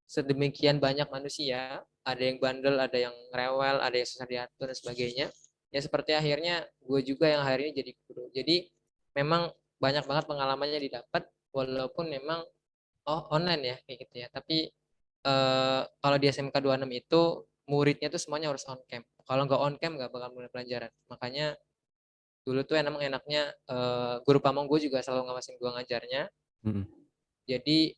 sedemikian banyak manusia, ada yang bandel, ada yang rewel, ada yang susah diatur dan sebagainya. Ya seperti akhirnya gue juga yang hari ini jadi guru. Jadi memang banyak banget pengalamannya didapat walaupun memang online ya kayak gitu ya. Tapi kalau di SMK 26 itu muridnya tuh semuanya harus on cam. Kalau nggak on cam nggak bakal mulai pelajaran. Makanya dulu tuh emang enaknya guru pamong gue juga selalu ngawasin gue ngajarnya. Jadi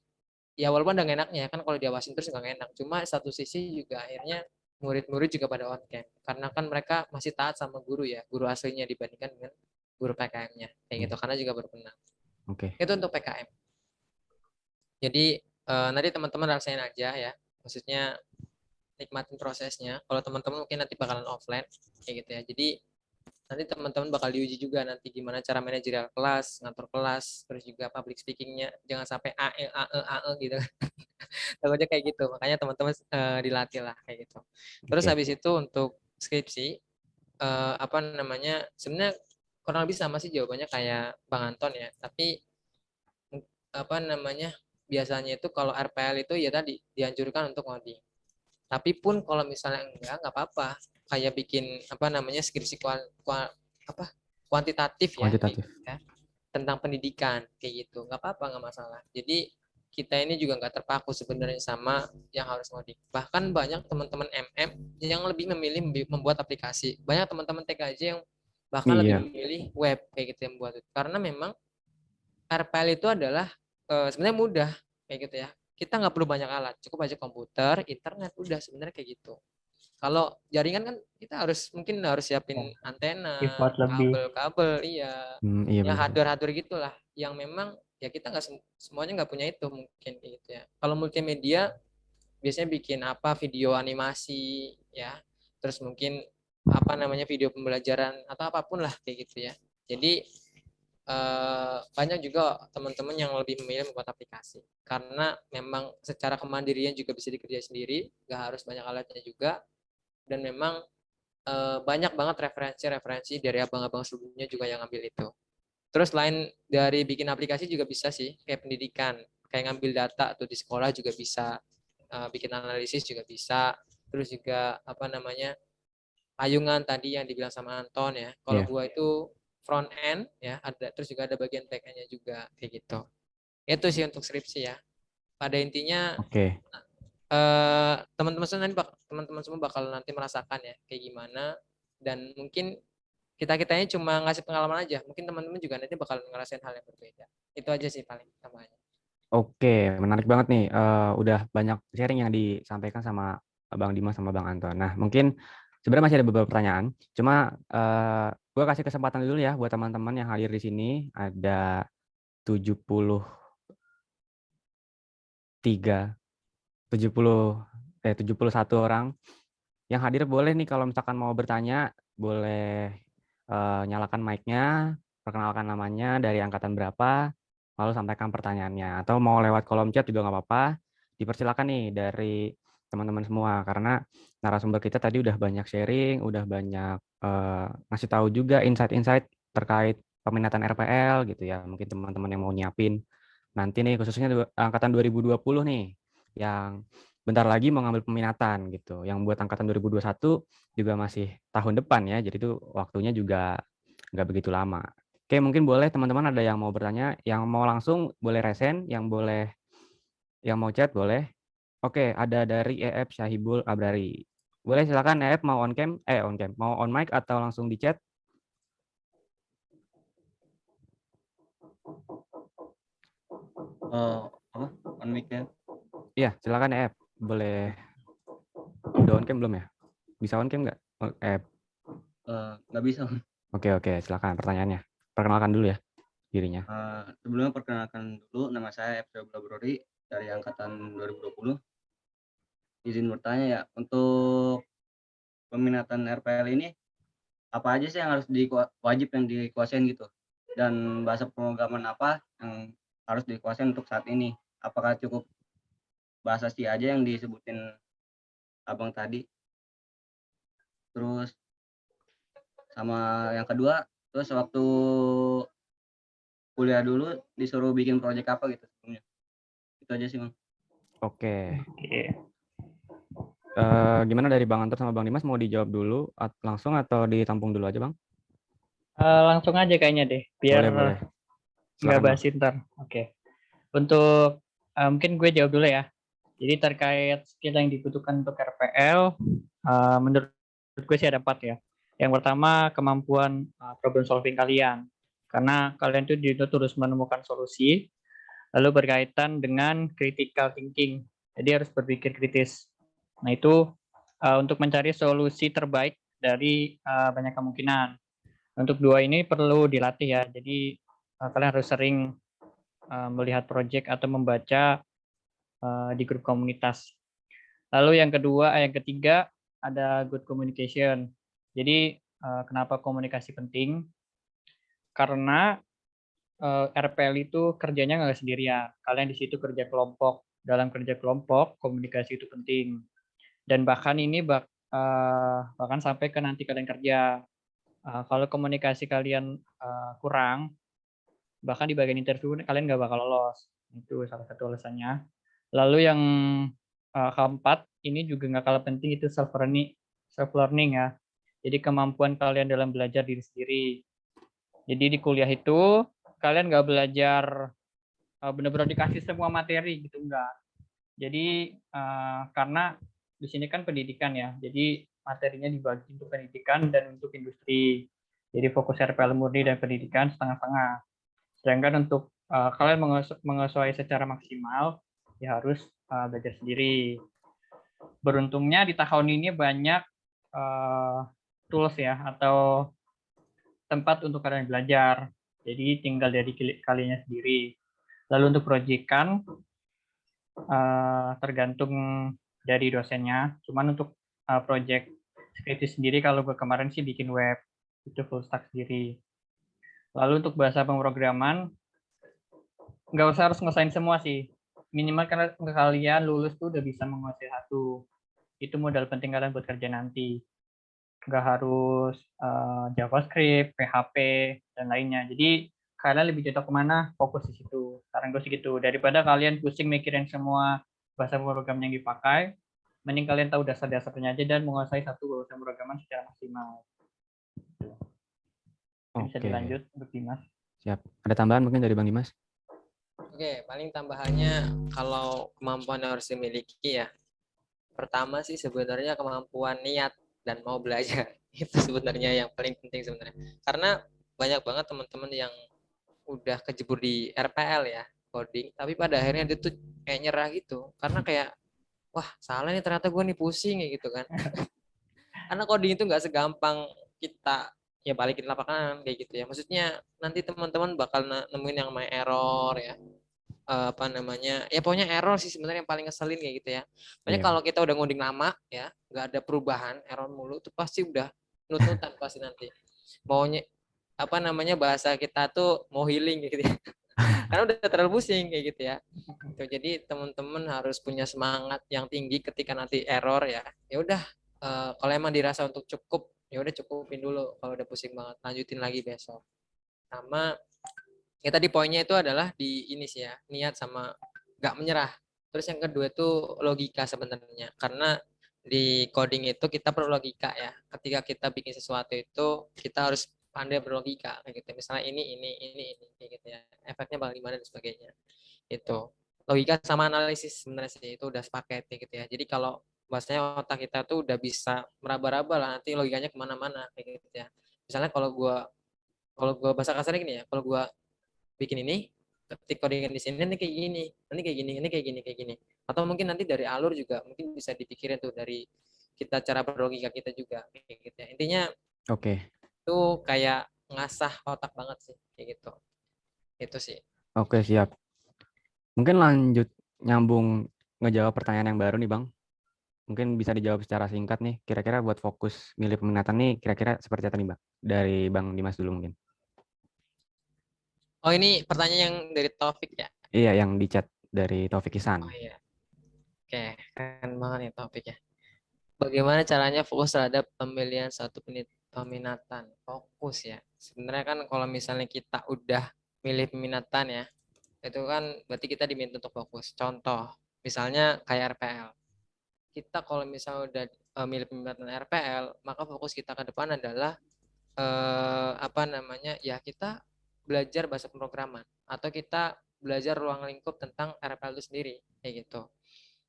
ya walaupun ada enaknya kan kalau diawasin terus nggak enak. Cuma satu sisi juga akhirnya murid-murid juga pada on cam. Karena kan mereka masih taat sama guru ya, guru aslinya dibandingkan dengan guru PKM-nya kayak gitu. Karena juga berkenan. Itu untuk PKM. Jadi nanti teman-teman rasain aja ya, maksudnya nikmatin prosesnya. Kalau teman-teman mungkin nanti bakalan offline kayak gitu ya. Jadi nanti teman-teman bakal diuji juga nanti gimana cara manajerial kelas, ngatur kelas, terus juga public speakingnya. Jangan sampai AE gitu. Takutnya kayak gitu. Makanya teman-teman dilatih lah kayak gitu. Terus habis itu untuk skripsi apa namanya? Sebenarnya kurang lebih sama sih jawabannya kayak Bang Anton ya. Tapi apa namanya? Biasanya itu kalau RPL itu ya tadi dianjurkan untuk ngoding. Tapi pun kalau misalnya enggak apa-apa. Kayak bikin apa namanya skripsi kuantitatif ya, kayak, ya tentang pendidikan kayak gitu. Nggak apa-apa, nggak masalah. Jadi kita ini juga nggak terpaku sebenarnya sama yang harus ngoding. Bahkan banyak teman-teman MM yang lebih memilih membuat aplikasi. Banyak teman-teman TKJ yang bahkan lebih memilih web kayak gitu yang buat itu. Karena memang RPL itu adalah sebenarnya mudah kayak gitu ya. Kita nggak perlu banyak alat, cukup aja komputer, internet, udah sebenarnya kayak gitu. Kalau jaringan kan kita mungkin harus siapin antena, kabel-kabel, iya, yang hardware gitulah, yang memang ya kita nggak semuanya nggak punya itu mungkin kayak gitu ya. Kalau multimedia biasanya bikin apa video animasi ya, terus mungkin apa namanya video pembelajaran atau apapun lah kayak gitu ya. Jadi banyak juga teman-teman yang lebih memilih membuat aplikasi karena memang secara kemandirian juga bisa dikerjain sendiri, nggak harus banyak alatnya juga, dan memang banyak banget referensi dari abang-abang sebelumnya juga yang ngambil itu. Terus lain dari bikin aplikasi juga bisa sih, kayak pendidikan, kayak ngambil data atau di sekolah juga bisa, bikin analisis juga bisa, terus juga apa namanya payungan tadi yang dibilang sama Anton ya. Kalau Iya. gua itu front end ya, ada terus juga ada bagian back end-nya juga kayak gitu. Itu sih untuk skripsi ya. Pada intinya Oke. teman-teman semua bakal nanti merasakan ya kayak gimana, dan mungkin kita-kitanya cuma ngasih pengalaman aja. Mungkin teman-teman juga nanti bakal ngerasain hal yang berbeda. Itu aja sih paling tambahannya. Oke, menarik banget nih. Udah banyak sharing yang disampaikan sama Bang Dimas sama Bang Anton. Nah, mungkin sebenarnya masih ada beberapa pertanyaan. Cuma gue kasih kesempatan dulu ya buat teman-teman yang hadir di sini. Ada 73, 71 orang yang hadir. Boleh nih kalau misalkan mau bertanya, boleh nyalakan mic-nya, perkenalkan namanya, dari angkatan berapa, lalu sampaikan pertanyaannya. Atau mau lewat kolom chat juga nggak apa-apa. Dipersilakan nih dari teman-teman semua, karena narasumber kita tadi udah banyak sharing, udah banyak ngasih tahu juga insight-insight terkait peminatan RPL gitu ya. Mungkin teman-teman yang mau nyiapin nanti nih, khususnya angkatan 2020 nih, yang bentar lagi mau ngambil peminatan gitu. Yang buat angkatan 2021 juga masih tahun depan ya, jadi itu waktunya juga nggak begitu lama. Oke, mungkin boleh teman-teman ada yang mau bertanya, yang mau langsung boleh resen, yang mau chat boleh. Oke, ada dari EF Syahibul Abrari. Boleh silakan EF, mau on cam, mau on mic atau langsung di chat? Apa? On mic ya? Iya, silakan EF. Boleh. Udah on cam belum ya? Bisa on cam nggak? EF. Nggak bisa. Oke, silakan pertanyaannya. Perkenalkan dulu ya dirinya. Sebelumnya perkenalkan dulu, nama saya F. Labrori dari angkatan 2020. Izin bertanya ya, untuk peminatan RPL ini apa aja sih yang harus wajib yang dikuasain gitu? Dan bahasa pemrograman apa yang harus dikuasain untuk saat ini? Apakah cukup bahasa C aja yang disebutin abang tadi? Terus sama yang kedua, terus waktu kuliah dulu disuruh bikin proyek apa gitu sebelumnya? Itu aja sih, Bang. Oke. Oke. Gimana dari Bang Anton sama Bang Dimas, mau dijawab dulu langsung atau ditampung dulu aja, Bang? Langsung aja kayaknya deh, biar Boleh. nggak Silakan, Bang. basi ntar. Oke. Untuk mungkin gue jawab dulu ya. Jadi terkait skill yang dibutuhkan untuk RPL, menurut gue sih ada 4 ya. Yang pertama, kemampuan problem solving kalian. Karena kalian tuh terus menemukan solusi, lalu berkaitan dengan critical thinking. Jadi harus berpikir kritis. Nah itu untuk mencari solusi terbaik dari banyak kemungkinan. Untuk 2 ini perlu dilatih ya. Jadi kalian harus sering melihat project atau membaca di grup komunitas. Lalu yang ketiga ada good communication. Jadi kenapa komunikasi penting? Karena RPL itu kerjanya nggak sendirian. Kalian di situ kerja kelompok. Dalam kerja kelompok, komunikasi itu penting. Dan bahkan ini bahkan sampai ke nanti kalian kerja. Kalau komunikasi kalian kurang, bahkan di bagian interview kalian nggak bakal lolos. Itu salah satu alasannya. Lalu yang keempat, ini juga nggak kalah penting, itu self learning ya. Jadi kemampuan kalian dalam belajar diri sendiri. Jadi di kuliah itu kalian nggak belajar benar-benar dikasih semua materi gitu, enggak. Jadi karena di sini kan pendidikan ya, jadi materinya dibagi untuk pendidikan dan untuk industri. Jadi fokus RPL murni dan pendidikan setengah-setengah. Sedangkan untuk kalian menguasai secara maksimal, ya harus belajar sendiri. Beruntungnya di tahun ini banyak tools ya, atau tempat untuk kalian belajar. Jadi tinggal dari kalian sendiri. Lalu untuk proyekan, tergantung dari dosennya. Cuman untuk project skripsi sendiri, kalau gue kemarin sih bikin web, itu full stack sendiri. Lalu untuk bahasa pemrograman, nggak usah harus nguasain semua sih. Minimal karena kalian lulus tuh udah bisa menguasai satu. Itu modal penting kalian buat kerja nanti. Nggak harus JavaScript, PHP, dan lainnya. Jadi kalian lebih cocok kemana, fokus di situ. Saran gue segitu. Daripada kalian pusing mikirin semua bahasa program yang dipakai, mending kalian tahu dasar-dasarnya aja dan menguasai satu bahasa pemrograman secara maksimal. Bisa Oke, dilanjut untuk Dimas. siap. Ada tambahan mungkin dari Bang Dimas? Oke, paling tambahannya kalau kemampuan yang harus dimiliki ya. Pertama sih sebenarnya kemampuan niat dan mau belajar. Itu sebenarnya yang paling penting sebenarnya. Karena banyak banget teman-teman yang udah kejebur di RPL ya, coding, tapi pada akhirnya dia tuh kayak nyerah gitu. Karena kayak, wah salah nih ternyata gue nih pusing kayak gitu kan. Karena coding itu nggak segampang kita ya balikin telapak kanan kayak gitu ya. Maksudnya nanti teman-teman bakal nemuin yang namanya error ya. Apa namanya ya pokoknya error sih sebenarnya yang paling ngeselin kayak gitu ya. Makanya Iya. kalau kita udah ngoding lama ya nggak ada perubahan error mulu tuh pasti udah nut-nutan pasti nanti maunya apa namanya bahasa kita tuh mau healing gitu ya. Karena udah terlalu pusing kayak gitu ya. Tuh, jadi teman-teman harus punya semangat yang tinggi ketika nanti error ya. Ya udah kalau emang dirasa untuk cukup ya udah cukupin dulu. Kalau udah pusing banget lanjutin lagi besok. Sama ya tadi poinnya itu adalah di ini sih ya, niat sama nggak menyerah. Terus yang kedua itu logika sebenarnya. Karena di coding itu kita perlu logika ya. Ketika kita bikin sesuatu itu kita harus pandai berlogika kayak gitu. Misalnya ini kayak gitu ya. Efeknya bakal gimana dan sebagainya. Itu. Logika sama analisis sebenarnya sih itu udah sepaket kayak gitu ya. Jadi kalau bahasanya otak kita tuh udah bisa meraba-raba lah nanti logikanya kemana-mana kayak gitu ya. Misalnya kalau gua bahasa kasarnya gini ya, kalau gua bikin ini ketik codingan di sini nanti kayak gini nanti kayak gini ini kayak gini kayak gini atau mungkin nanti dari alur juga mungkin bisa dipikirin tuh dari kita cara berlogika kita juga kayak gitu ya. Intinya Oke. itu kayak ngasah otak banget sih kayak gitu itu sih. Oke, siap. Mungkin lanjut nyambung ngejawab pertanyaan yang baru nih, Bang. Mungkin bisa dijawab secara singkat nih. Kira-kira buat fokus milih peminatan nih, kira-kira seperti apa nih, Bang? Dari Bang Dimas dulu mungkin. Oh ini pertanyaan yang dari Taufik ya. Iya, yang di chat dari Taufik Isan. Oh iya, oke, keren banget nih topiknya. Bagaimana caranya fokus terhadap pemilihan satu peminatan? Fokus ya. Sebenarnya kan kalau misalnya kita udah milih peminatan ya, itu kan berarti kita diminta untuk fokus. Contoh, misalnya kayak RPL. Kita kalau misalnya udah milih peminatan RPL, maka fokus kita ke depan adalah apa namanya? Ya kita belajar bahasa pemrograman atau kita belajar ruang lingkup tentang RPL itu sendiri kayak gitu.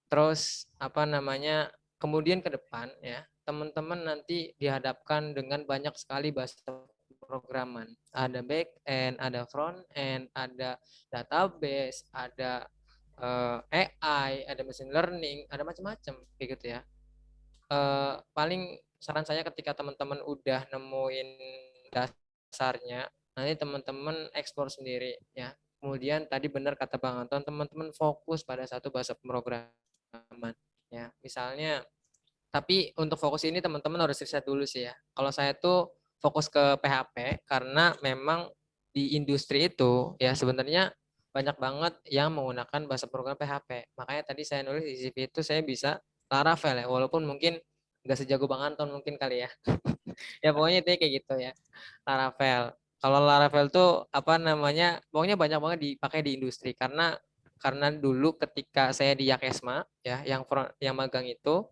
Terus apa namanya? Kemudian ke depan ya, teman-teman nanti dihadapkan dengan banyak sekali bahasa programan. Ada back end, ada front end, ada database, ada AI, ada machine learning, ada macam-macam kayak gitu ya. Paling saran saya ketika teman-teman udah nemuin dasarnya, nanti teman-teman eksplor sendiri ya. Kemudian tadi benar kata Bang Anton, teman-teman fokus pada satu bahasa pemrograman ya. Misalnya, tapi untuk fokus ini teman-teman harus riset dulu sih ya. Kalau saya tuh fokus ke PHP karena memang di industri itu ya sebenarnya banyak banget yang menggunakan bahasa program PHP. Makanya tadi saya nulis di CV itu saya bisa Laravel ya, walaupun mungkin nggak sejago Bang Anton mungkin kali ya. Ya pokoknya itu kayak gitu ya. Laravel. Kalau Laravel tuh apa namanya? Pokoknya banyak banget dipakai di industri karena dulu ketika saya di Yakesma ya, yang magang itu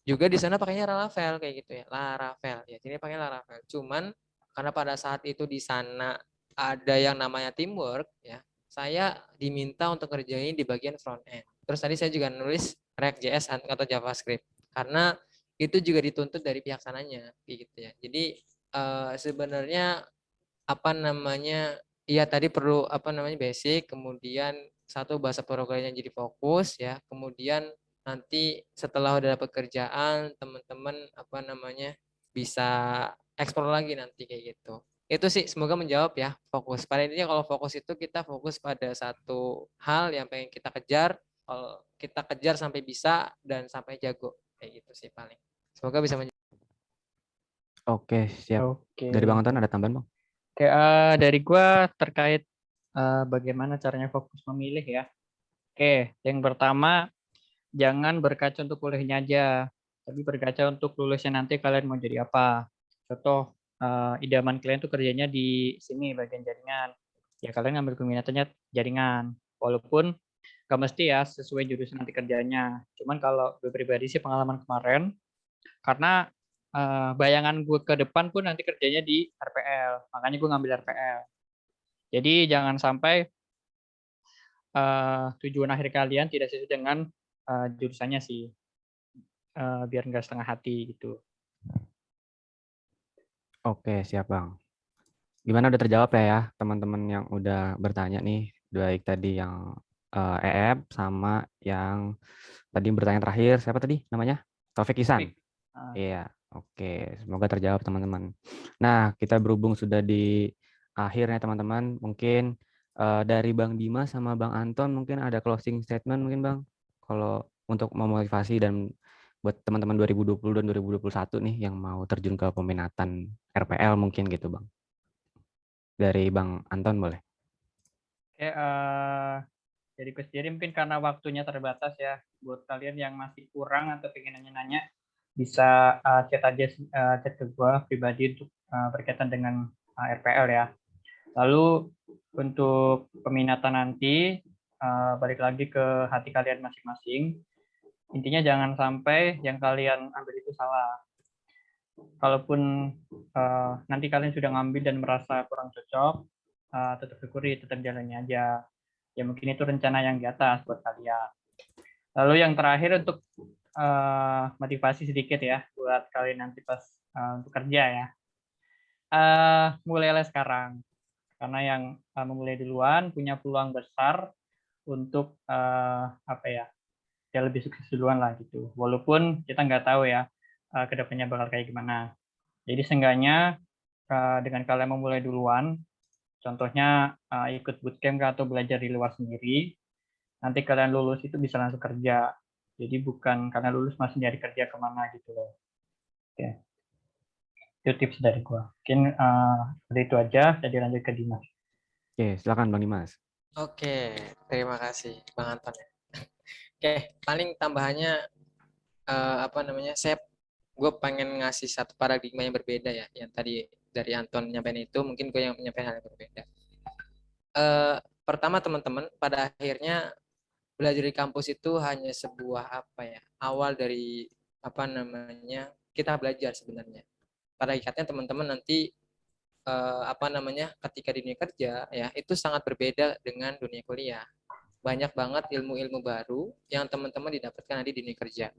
juga di sana pakainya Laravel kayak gitu ya. Laravel ya, sini pakai Laravel. Cuman karena pada saat itu di sana ada yang namanya teamwork ya, saya diminta untuk kerjain di bagian front end. Terus tadi saya juga nulis React.js atau JavaScript karena itu juga dituntut dari pihak sananya gitu ya. Jadi sebenarnya apa namanya iya tadi perlu apa namanya basic, kemudian satu bahasa programnya jadi fokus ya, kemudian nanti setelah udah dapat kerjaan teman-teman apa namanya bisa eksplor lagi nanti kayak gitu. Itu sih semoga menjawab ya fokus. Pada intinya kalau fokus itu kita fokus pada satu hal yang pengen kita kejar, kalau kita kejar sampai bisa dan sampai jago kayak gitu sih paling. Semoga bisa menjawab. Oke, siap. Oke. Dari Bang Anton ada tambahan, Bang? Oke, dari gua terkait bagaimana caranya fokus memilih ya. Oke, yang pertama jangan berkaca untuk kuliahnya aja, tapi berkaca untuk lulusnya nanti kalian mau jadi apa. Contoh, idaman kalian tuh kerjanya di sini bagian jaringan. Ya kalian ngambil peminatannya jaringan. Walaupun nggak mesti ya sesuai jurusan nanti kerjanya. Cuman kalau gue pribadi sih pengalaman kemarin, karena bayangan gue ke depan pun nanti kerjanya di RPL, makanya gue ngambil RPL. Jadi jangan sampai tujuan akhir kalian tidak sesuai dengan jurusannya sih, biar nggak setengah hati gitu. Oke, siap Bang. Gimana udah terjawab ya teman-teman yang udah bertanya nih, baik tadi yang EF sama yang tadi bertanya terakhir, siapa tadi namanya? Taufik Isan. Iya, oke. Semoga terjawab teman-teman. Nah, kita berhubung sudah di akhirnya teman-teman. Mungkin dari Bang Dimas sama Bang Anton mungkin ada closing statement mungkin Bang. Kalau untuk memotivasi dan buat teman-teman 2020 dan 2021 nih yang mau terjun ke peminatan RPL mungkin gitu Bang. Dari Bang Anton boleh. Oke, jadi sendiri mungkin karena waktunya terbatas ya, buat kalian yang masih kurang atau pengen nanya-nanya, bisa chat aja chat ke gue pribadi untuk berkaitan dengan RPL ya. Lalu untuk peminatan nanti balik lagi ke hati kalian masing-masing. Intinya jangan sampai yang kalian ambil itu salah. Kalaupun nanti kalian sudah ngambil dan merasa kurang cocok, tetap syukuri, tetap jalani aja. Ya mungkin itu rencana yang di atas buat kalian. Lalu yang terakhir untuk motivasi sedikit ya buat kalian nanti pas untuk kerja ya. Mulailah sekarang, karena yang memulai duluan punya peluang besar untuk apa ya lebih sukses duluan lah gitu. Walaupun kita nggak tahu ya kedepannya bakal kayak gimana. Jadi seenggaknya dengan kalian memulai duluan, contohnya ikut bootcamp atau belajar di luar sendiri, nanti kalian lulus itu bisa langsung kerja. Jadi bukan karena lulus masih nyari kerja kemana gitu loh. Oke. Itu tips dari gua. Mungkin seperti itu aja. Jadi lanjut ke Dimas. Oke, silakan Bang Dimas. Oke, terima kasih Bang Anton. Oke, paling tambahannya gue pengen ngasih satu paradigma yang berbeda ya, yang tadi dari Anton nyampein itu, mungkin gue yang menyampaikan hal yang berbeda. Pertama teman-teman, pada akhirnya belajar di kampus itu hanya sebuah awal dari kita belajar sebenarnya. Pada hakikatnya teman-teman nanti ketika di dunia kerja ya itu sangat berbeda dengan dunia kuliah. Banyak banget ilmu-ilmu baru yang teman-teman didapatkan di dunia kerja.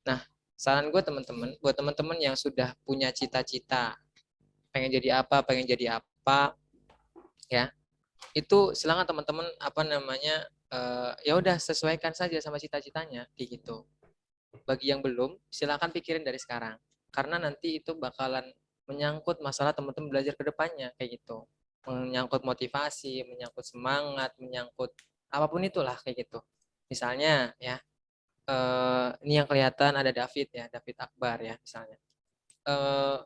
Nah, saran gue teman-teman, buat teman-teman yang sudah punya cita-cita, pengen jadi apa, ya, itu silakan teman-teman ya udah sesuaikan saja sama cita-citanya, kayak gitu. Bagi yang belum, silakan pikirin dari sekarang, karena nanti itu bakalan menyangkut masalah teman-teman belajar ke depannya, kayak gitu. Menyangkut motivasi, menyangkut semangat, menyangkut apapun itulah kayak gitu. Misalnya ya, ini yang kelihatan ada David ya, David Akbar ya misalnya.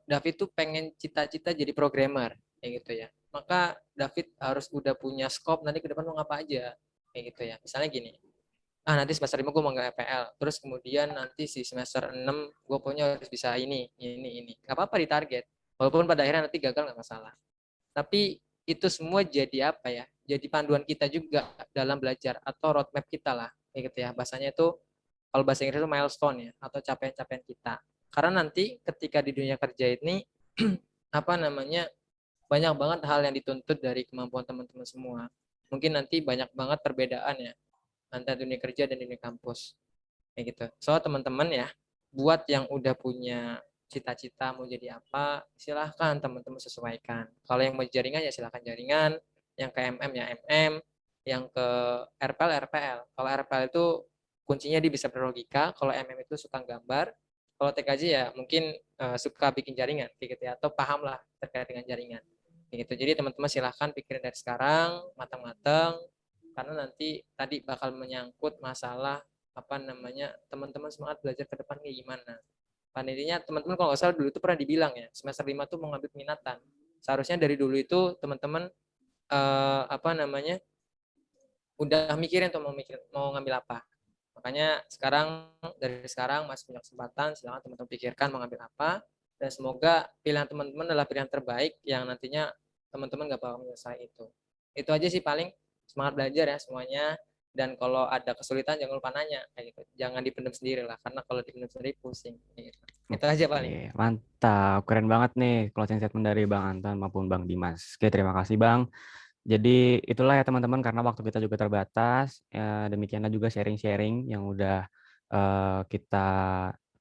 David tuh pengen cita-cita jadi programmer kayak gitu ya. Maka David harus udah punya scope nanti ke depan mau ngapa aja kayak gitu ya. Misalnya gini, nanti semester 5 gue mau nggak FPL, terus kemudian nanti si semester 6 gue pokoknya harus bisa ini. Gak apa-apa di target, walaupun pada akhirnya nanti gagal nggak masalah. Tapi itu semua jadi jadi panduan kita juga dalam belajar atau roadmap kita lah kayak gitu ya. Bahasanya itu kalau bahasa Inggris itu milestone ya, atau capaian-capaian kita. Karena nanti ketika di dunia kerja ini banyak banget hal yang dituntut dari kemampuan teman-teman semua. Mungkin nanti banyak banget perbedaan ya antara dunia kerja dan dunia kampus kayak gitu. So teman-teman ya, buat yang udah punya cita-cita mau jadi apa, silahkan teman-teman sesuaikan. Kalau yang mau jaringan ya silahkan jaringan, yang ke MM ya MM, yang ke RPL. Kalau RPL itu kuncinya dia bisa berlogika, kalau MM itu suka gambar, kalau TKJ ya mungkin suka bikin jaringan kayak gitu ya, atau paham lah terkait dengan jaringan kayak gitu. Jadi teman-teman silahkan pikirin dari sekarang matang-matang, karena nanti tadi bakal menyangkut masalah teman-teman semangat belajar ke depan kayak gimana. Pada intinya teman-teman kalau nggak salah dulu itu pernah dibilang ya, semester 5 tuh mau ngambil minatan. Seharusnya dari dulu itu teman-teman udah mikirin tuh mau ngambil apa. Makanya dari sekarang masih punya kesempatan, silakan teman-teman pikirkan mau ngambil apa, dan semoga pilihan teman-teman adalah pilihan terbaik yang nantinya teman-teman nggak bakal menyesal itu. Itu aja sih paling. Semangat belajar ya semuanya. Dan kalau ada kesulitan jangan lupa nanya kayak gitu. Jangan dipendam sendiri lah, karena kalau dipendam sendiri pusing. Kayak gitu. Itu aja paling. Oke, mantap. Keren banget nih closing statement dari Bang Anton maupun Bang Dimas. Oke, terima kasih Bang. Jadi itulah ya teman-teman, karena waktu kita juga terbatas. Demikianlah juga sharing-sharing yang udah kita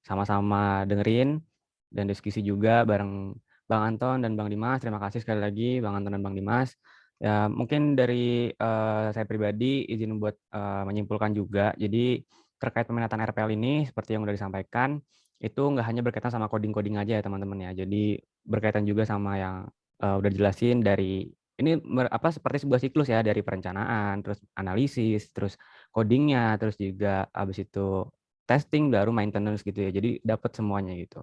sama-sama dengerin dan diskusi juga bareng Bang Anton dan Bang Dimas. Terima kasih sekali lagi Bang Anton dan Bang Dimas. Ya, mungkin dari saya pribadi izin buat menyimpulkan juga. Jadi terkait peminatan RPL ini seperti yang udah disampaikan, itu nggak hanya berkaitan sama coding-coding aja ya teman-teman ya. Jadi berkaitan juga sama yang udah dijelasin dari ini seperti sebuah siklus ya, dari perencanaan, terus analisis, terus codingnya, terus juga habis itu testing, baru maintenance gitu ya. Jadi dapat semuanya gitu.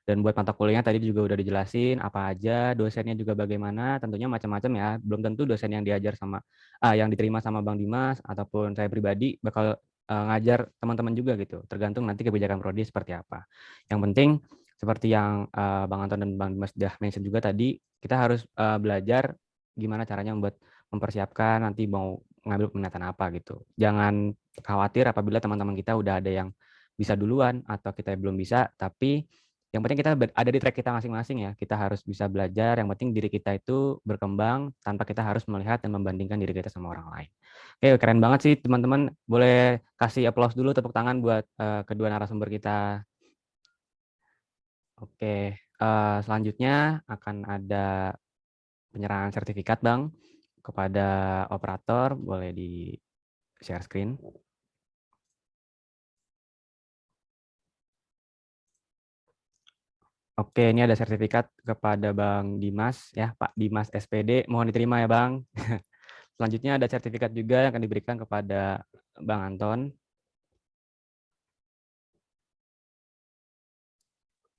Dan buat mata kuliahnya tadi juga udah dijelasin apa aja, dosennya juga bagaimana, tentunya macam-macam ya. Belum tentu dosen yang diajar sama yang diterima sama Bang Dimas ataupun saya pribadi bakal ngajar teman-teman juga gitu. Tergantung nanti kebijakan prodi seperti apa. Yang penting seperti yang Bang Anton dan Bang Dimas sudah mention juga tadi, kita harus belajar gimana caranya mempersiapkan nanti mau ngambil peminatan apa gitu. Jangan khawatir apabila teman-teman kita udah ada yang bisa duluan atau kita belum bisa, tapi yang penting kita ada di track kita masing-masing ya. Kita harus bisa belajar, yang penting diri kita itu berkembang tanpa kita harus melihat dan membandingkan diri kita sama orang lain. Oke, keren banget sih teman-teman. Boleh kasih applause dulu, tepuk tangan buat kedua narasumber kita. Oke, selanjutnya akan ada penyerahan sertifikat Bang kepada operator. Boleh di share screen. Oke, ini ada sertifikat kepada Bang Dimas ya, Pak Dimas SPD, mohon diterima ya Bang. Selanjutnya ada sertifikat juga yang akan diberikan kepada Bang Anton.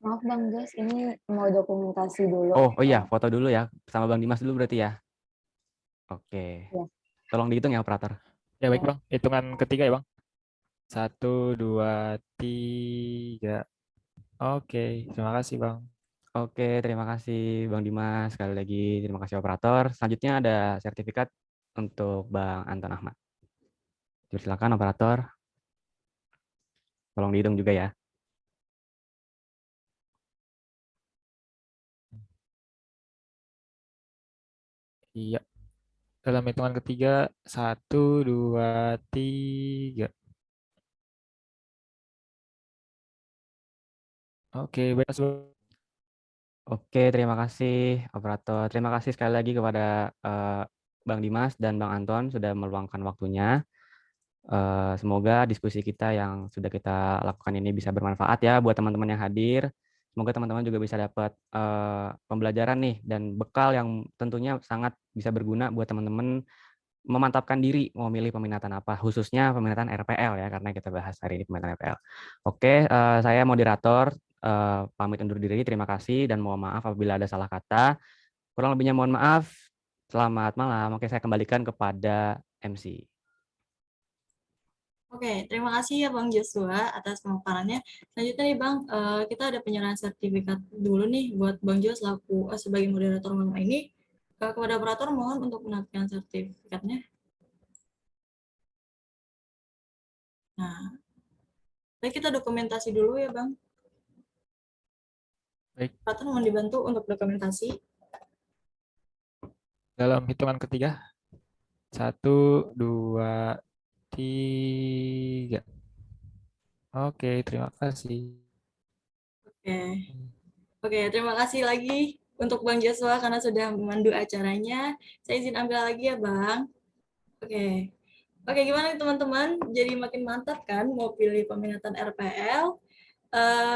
Maaf Bang Jas, ini mau dokumentasi dulu. Oh iya, foto dulu ya, sama Bang Dimas dulu berarti ya. Oke, Ya. tolong dihitung ya operator. Ya baik Bang, hitungan ketiga ya Bang. 1, 2, 3. Oke, terima kasih Bang. Oke, terima kasih Bang Dimas. Sekali lagi terima kasih operator. Selanjutnya ada sertifikat untuk Bang Anton Ahmad. Silakan operator. Tolong dihitung juga ya. Iya. Dalam hitungan ketiga, 1, 2, 3. Oke, baik Mas Bang. Oke, terima kasih operator. Terima kasih sekali lagi kepada Bang Dimas dan Bang Anton sudah meluangkan waktunya. Semoga diskusi kita yang sudah kita lakukan ini bisa bermanfaat ya buat teman-teman yang hadir. Semoga teman-teman juga bisa dapat pembelajaran nih dan bekal yang tentunya sangat bisa berguna buat teman-teman memantapkan diri mau milih peminatan apa, khususnya peminatan RPL ya, karena kita bahas hari ini peminatan RPL. Oke, saya moderator pamit undur diri. Terima kasih dan mohon maaf apabila ada salah kata. Kurang lebihnya mohon maaf. Selamat malam. Oke, saya kembalikan kepada MC. Oke, terima kasih ya Bang Joshua atas pemaparannya. Selanjutnya nih Bang, kita ada penyerahan sertifikat dulu nih buat Bang Jo selaku sebagai moderator malam ini. Kepada operator mohon untuk menampilkan sertifikatnya. Nah, baik kita dokumentasi dulu ya Bang. Baik, Operator mohon dibantu untuk dokumentasi. dalam hitungan ketiga, 1, 2, 3. Oke, terima kasih. Oke, terima kasih lagi untuk Bang Joshua karena sudah memandu acaranya. Saya izin ambil lagi ya Bang. Oke. Oke, gimana nih teman-teman? Jadi makin mantap kan mau pilih peminatan RPL?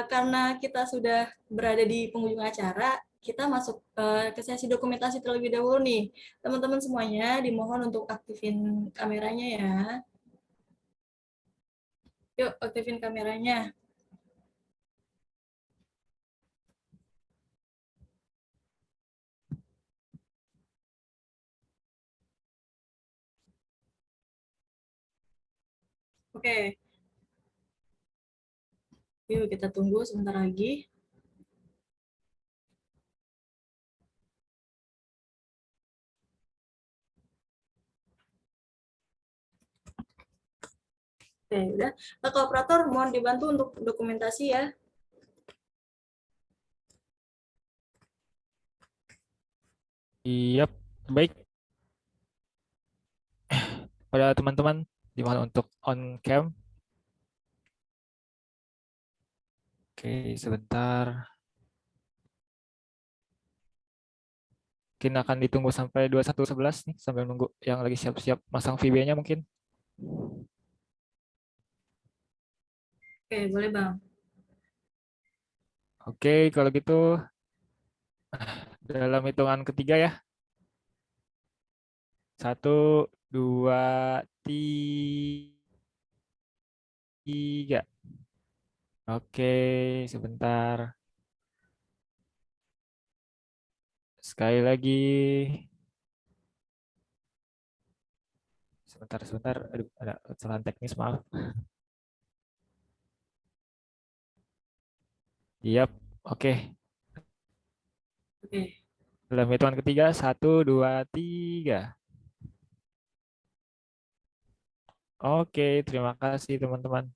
Karena kita sudah berada di penghujung acara, kita masuk ke sesi dokumentasi terlebih dahulu nih. Teman-teman semuanya dimohon untuk aktifin kameranya ya. Yuk, aktifin kameranya. Oke. Yuk, kita tunggu sebentar lagi. Oke, udah. Pak Operator, mohon dibantu untuk dokumentasi ya. Iya, baik. Pada teman-teman, dimohon untuk on cam. Oke, sebentar. Mungkin akan ditunggu sampai 21.11 nih, sambil nunggu yang lagi siap-siap masang VB-nya mungkin. Oke, boleh Bang. Oke, kalau gitu dalam hitungan ketiga ya. 1, 2, 3. Oke, sebentar. Sekali lagi. Sebentar. Aduh, ada kesalahan teknis, maaf. Yap, oke. Oke. Dalam hitungan ketiga, 1, 2, 3. Oke, terima kasih teman-teman.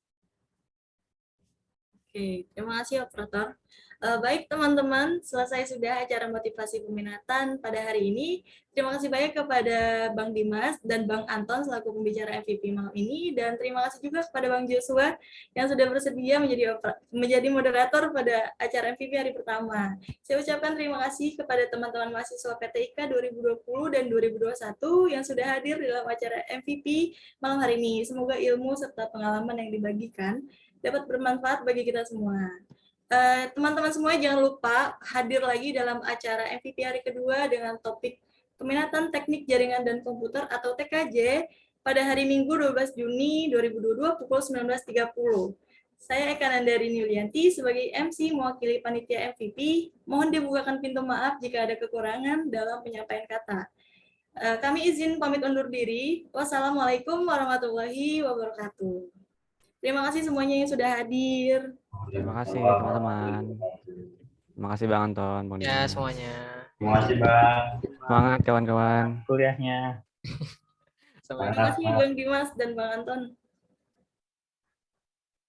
Oke, terima kasih operator. Baik teman-teman, selesai sudah acara motivasi peminatan pada hari ini. Terima kasih banyak kepada Bang Dimas dan Bang Anton selaku pembicara MVP malam ini, dan terima kasih juga kepada Bang Joshua yang sudah bersedia menjadi moderator pada acara MVP hari pertama. Saya ucapkan terima kasih kepada teman-teman mahasiswa PTIK 2020 dan 2021 yang sudah hadir dalam acara MVP malam hari ini. Semoga ilmu serta pengalaman yang dibagikan dapat bermanfaat bagi kita semua. Teman-teman semua jangan lupa hadir lagi dalam acara MVP hari kedua dengan topik peminatan teknik jaringan dan komputer atau TKJ pada hari Minggu 12 Juni 2022 pukul 19.30. Saya Eka Nandari Yulianti sebagai MC mewakili panitia MVP. Mohon dibukakan pintu maaf jika ada kekurangan dalam penyampaian kata. Kami izin pamit undur diri. Wassalamualaikum warahmatullahi wabarakatuh. Terima kasih semuanya yang sudah hadir. Terima kasih teman-teman. Terima kasih Bang Anton, Bang Ya Dimas. semuanya. Terima kasih Bang. Semangat kawan-kawan. Kuliahnya. Terima kasih Bang Dimas dan Bang Anton.